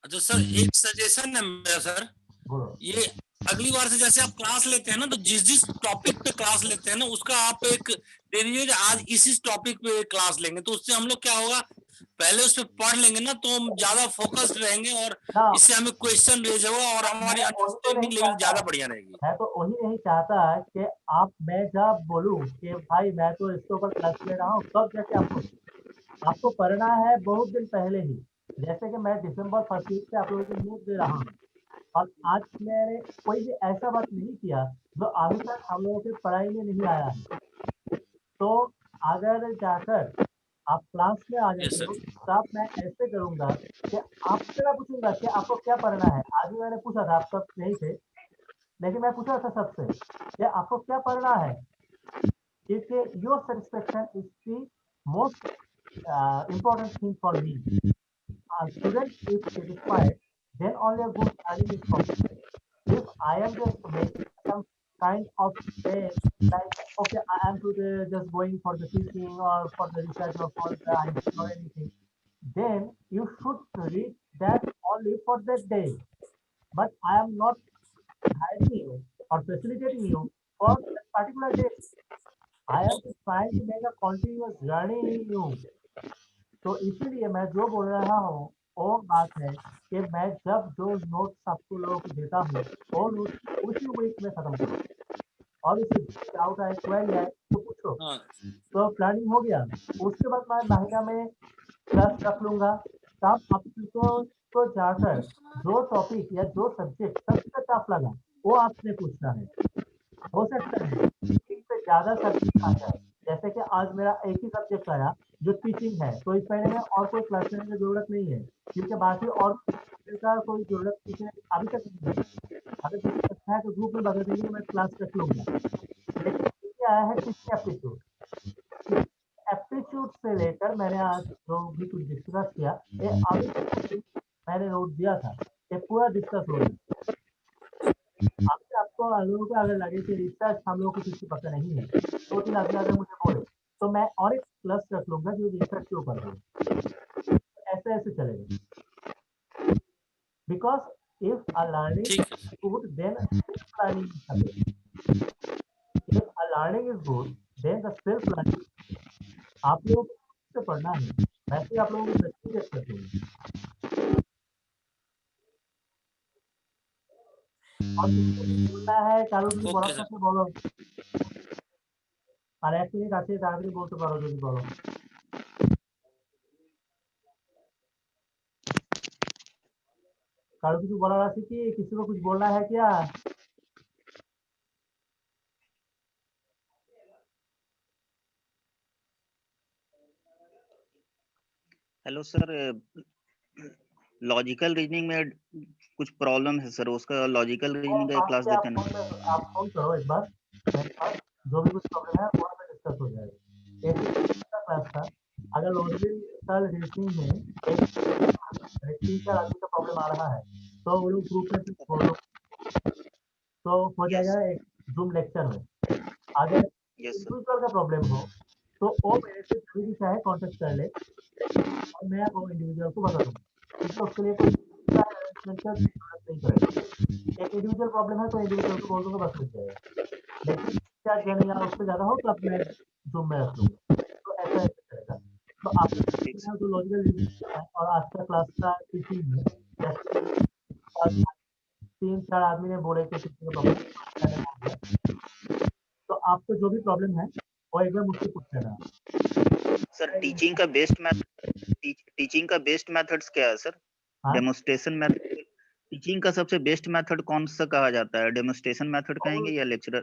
अच्छा सर एक सजेशन है मेरा सर, बोलो। ये अगली बार से जैसे आप क्लास लेते हैं ना, तो जिस जिस टॉपिक पे क्लास लेते हैं ना, उसका आप एक दे दीजिए कि आज इस टॉपिक पे क्लास लेंगे। तो उससे हम लोग क्या होगा, पहले उस पे पढ़ लेंगे ना, तो हम ज्यादा फोकस्ड रहेंगे और ना इससे हमें क्वेश्चन रेज होगा और हमारी मैं वही तो नहीं अंडरस्टैंडिंग लेवल चाहता, ज्यादा बढ़िया रहेगी। मैं तो वही नहीं चाहता कि आप, मैं जब बोलूं कि भाई मैं तो इसके ऊपर क्लास ले रहा हूँ, तब जैसे आपको पढ़ना है बहुत दिन पहले ही। जैसे कि मैं दिसंबर 1 वीक से आप लोगों को नोट दे रहा हूँ, और आज मैंने कोई भी ऐसा बात नहीं किया जो अभी तक हम लोगों की पढ़ाई में नहीं आया है। तो अगर जाकर आप क्लास में आ यस जाते हो, सर। तब मैं ऐसे करूंगा कि आपसे मैं पूछूंगा कि आपको क्या पढ़ना है। आज भी मैंने पूछा था, आप सब नहीं थे, लेकिन मैं पूछा था सबसे कि आपको क्या पढ़ना है, क्योंकि your satisfaction is the most important thing for me. A student is satisfied, then only a good learning is possible. If I am just making some kind of say, like, okay, I am today just going for the teaching or for the research or for the IT or anything, then you should read that only for that day. But I am not hiring you or facilitating you for that particular day. I am just trying to make a continuous journey in you. तो इसीलिए मैं जो बोल रहा हूँ वो बात है कि मैं जब जो नोट्स आपको लोगों को देता हूँ, वो नोट्स उसी वीक में खत्म करो। और इसे डाउट आए, क्वेरी आए तो पूछो। हाँ तो प्लानिंग हो गया, उसके बाद मैं महीना में क्लास रख लूंगा। तब आपको तो जाकर जो टॉपिक या जो सब्जेक्ट सबसे टफ लगा वो आपने पूछना है। हो सकता है एक से ज्यादा सब्जेक्ट आ जाए, जैसे कि आज मेरा एक ही सब्जेक्ट आया जो टीचिंग है, तो इस महीने में और कोई क्लास लेने की जरूरत नहीं है, क्योंकि बाकी और का कोई जरूरत मुझे अभी तक नहीं है। अगर किसी को अच्छा है तो ग्रुप में बता देंगे, मैं क्लास रख लूंगा। लेकिन ये आया है टीचिंग एप्टीट्यूड। एप्टीट्यूड से लेकर मैंने आज जो भी कुछ डिस्कस किया, ये अभी तक मैंने नोट दिया था, ये पूरा डिस्कस हो गया। आपसे आपको लोगों को अगर लगे कि रिसर्च हम लोगों को किसी को पता नहीं है, 2-3 आदमी अगर मुझे बोले, तो मैं और एक क्लास रख लूंगा जो रिसर्च के ऊपर हो। ऐसे ऐसे चलेगा, बिकॉज इफ अ लर्निंग ठीक है। Is good then learning is happening. If a learning is good then the self learning. आप लोगों को से पढ़ना है, वैसे आप लोगों को सर्टिफिकेट कर दूंगा। और बोलना है কারো যদি ओके বলার सर। থাকে বলো। আর 1 মিনিট আছে, তাড়াতাড়ি বলতে পারো যদি বলো। কারো কিছু বলার আছে কি? किसी को कुछ बोलना है क्या? हेलो सर, लॉजिकल रीजनिंग में कुछ प्रॉब्लम है सर, उसका लॉजिकल रीजनिंग का क्लास देते हैं ना। आप फोन करो एक बार मेरे पास, जो भी कुछ प्रॉब्लम है फोन पे डिस्कस हो जाएगा। ऐसे का क्लास था, अगर लॉजिकल रीजनिंग में एक 3-4 आदमी का प्रॉब्लम आ रहा है, तो वो लोग ग्रुप में से बोलो, तो हो यस जाएगा एक जूम लेक्चर में। अगर यस सर। इंडिविजुअल का प्रॉब्लम हो तो वो मेरे से कभी भी चाहे कांटेक्ट कर ले, और मैं वो इंडिविजुअल को बता दूंगा, क्योंकि उसके लिए कोई अरेंजमेंट की जरूरत नहीं पड़ेगी। एक इंडिविजुअल प्रॉब्लम है तो इंडिविजुअल को बोल दूंगा, बस मिल जाएगा। लेकिन 4 जन या उससे ज्यादा हो तो अब मैं जूम में रख लूंगा। तो ऐसा ऐसा चलेगा। तो आप ठीक सर। जो लॉजिकल रीजनिंग है और आज का क्लास का टीचिंग है, जैसे 3-4 आदमी ने बोले कि किसी का प्रॉब्लम है, तो आपको जो भी प्रॉब्लम है वो एक बार मुझसे पूछ लेना। सर टीचिंग का बेस्ट मेथड्स क्या है सर? हाँ? Demonstration method. टीचिंग का सबसे बेस्ट मेथड कौन सा कहा जाता है? डेमोन्स्ट्रेशन मेथड कहेंगे या लेक्चरर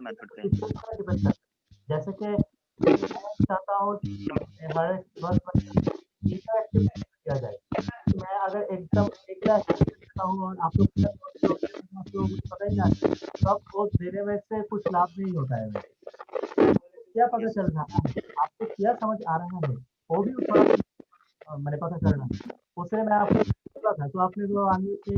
मेथड कहेंगे? जैसे कि मैं चाहता हूँ कि हर एक बस इंटरैक्टिव किया जाए। मैं अगर एकदम अकेला करता हूँ और आप लोग को पता ही ना, सब को देने में से कुछ लाभ नहीं होता है। क्या पता चल रहा है आपको, क्या समझ आ रहा है, वो भी थोड़ा मैंने पता करना, उससे मैं आपको बोला था तो आपने जो आगे के,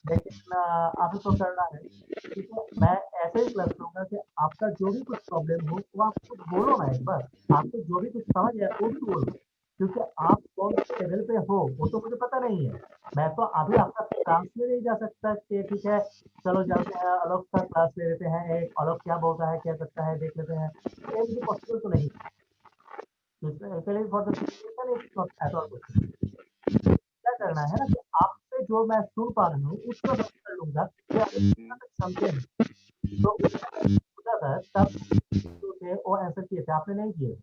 लेकिन आपको तो करना है। ठीक है, मैं ऐसे ही क्लास लूंगा कि आपका जो भी कुछ प्रॉब्लम हो वो आप कुछ बोलो ना, एक बार आपको जो भी कुछ समझ आए वो भी बोलो। क्योंकि आप कौन से लेवल पे हो वो तो मुझे पता नहीं है। मैं तो अभी आपका क्लास में नहीं जा सकता कि ठीक है चलो जाते हैं अलग का क्लास ले लेते हैं, एक अलग क्या बोलता है क्या करता है देख लेते हैं, ये मुझे पॉसिबल तो नहीं। For the situation it's not at all possible. क्या करना है ना कि आपसे जो मैं सुन पा रहा हूँ उसको मैं कर लूंगा कि आप कितना तक समझे हैं। तो पूछा था तब जो थे वो आंसर किए थे, आपने नहीं किए,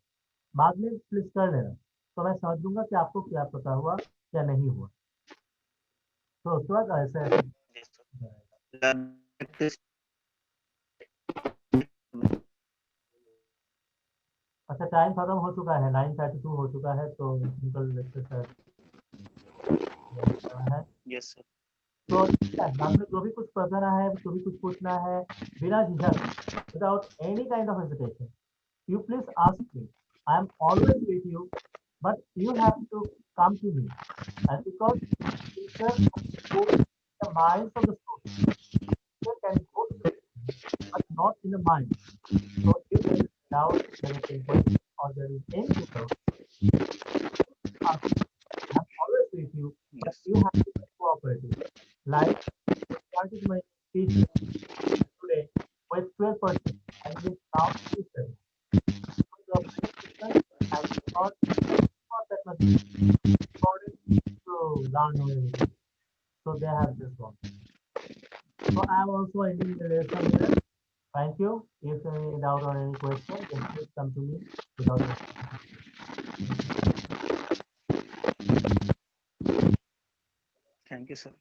बाद में प्लीज कर लेना, तो मैं समझ लूंगा कि आपको क्या पता हुआ क्या नहीं हुआ। तो उसके बाद ऐसे ऐसे Yes, sir. Learning अच्छा टाइम खत्म हो चुका है, 9:32 हो चुका है, तो सिंपल लेक्चर है। Yes, sir. तो एग्जाम में जो भी कुछ पढ़ना है, जो भी कुछ पूछना है, बिना झिझक, without any kind of hesitation, you please ask me. I am always with you, but you have to come to me. And because teacher goes in the minds of the student, teacher can go to the student, but not in the mind. So if there is doubt, there is a question, or there is any doubt, ask me. I am always with you, but Yes. you have to be cooperative. Like I started my speech today with 12%, and it is now 7. And not that much important to learn everything. So they have this one. So I am also ending the lesson here. Thank you. If any doubt or any question, then please come to me without hesitation. Thank you, sir.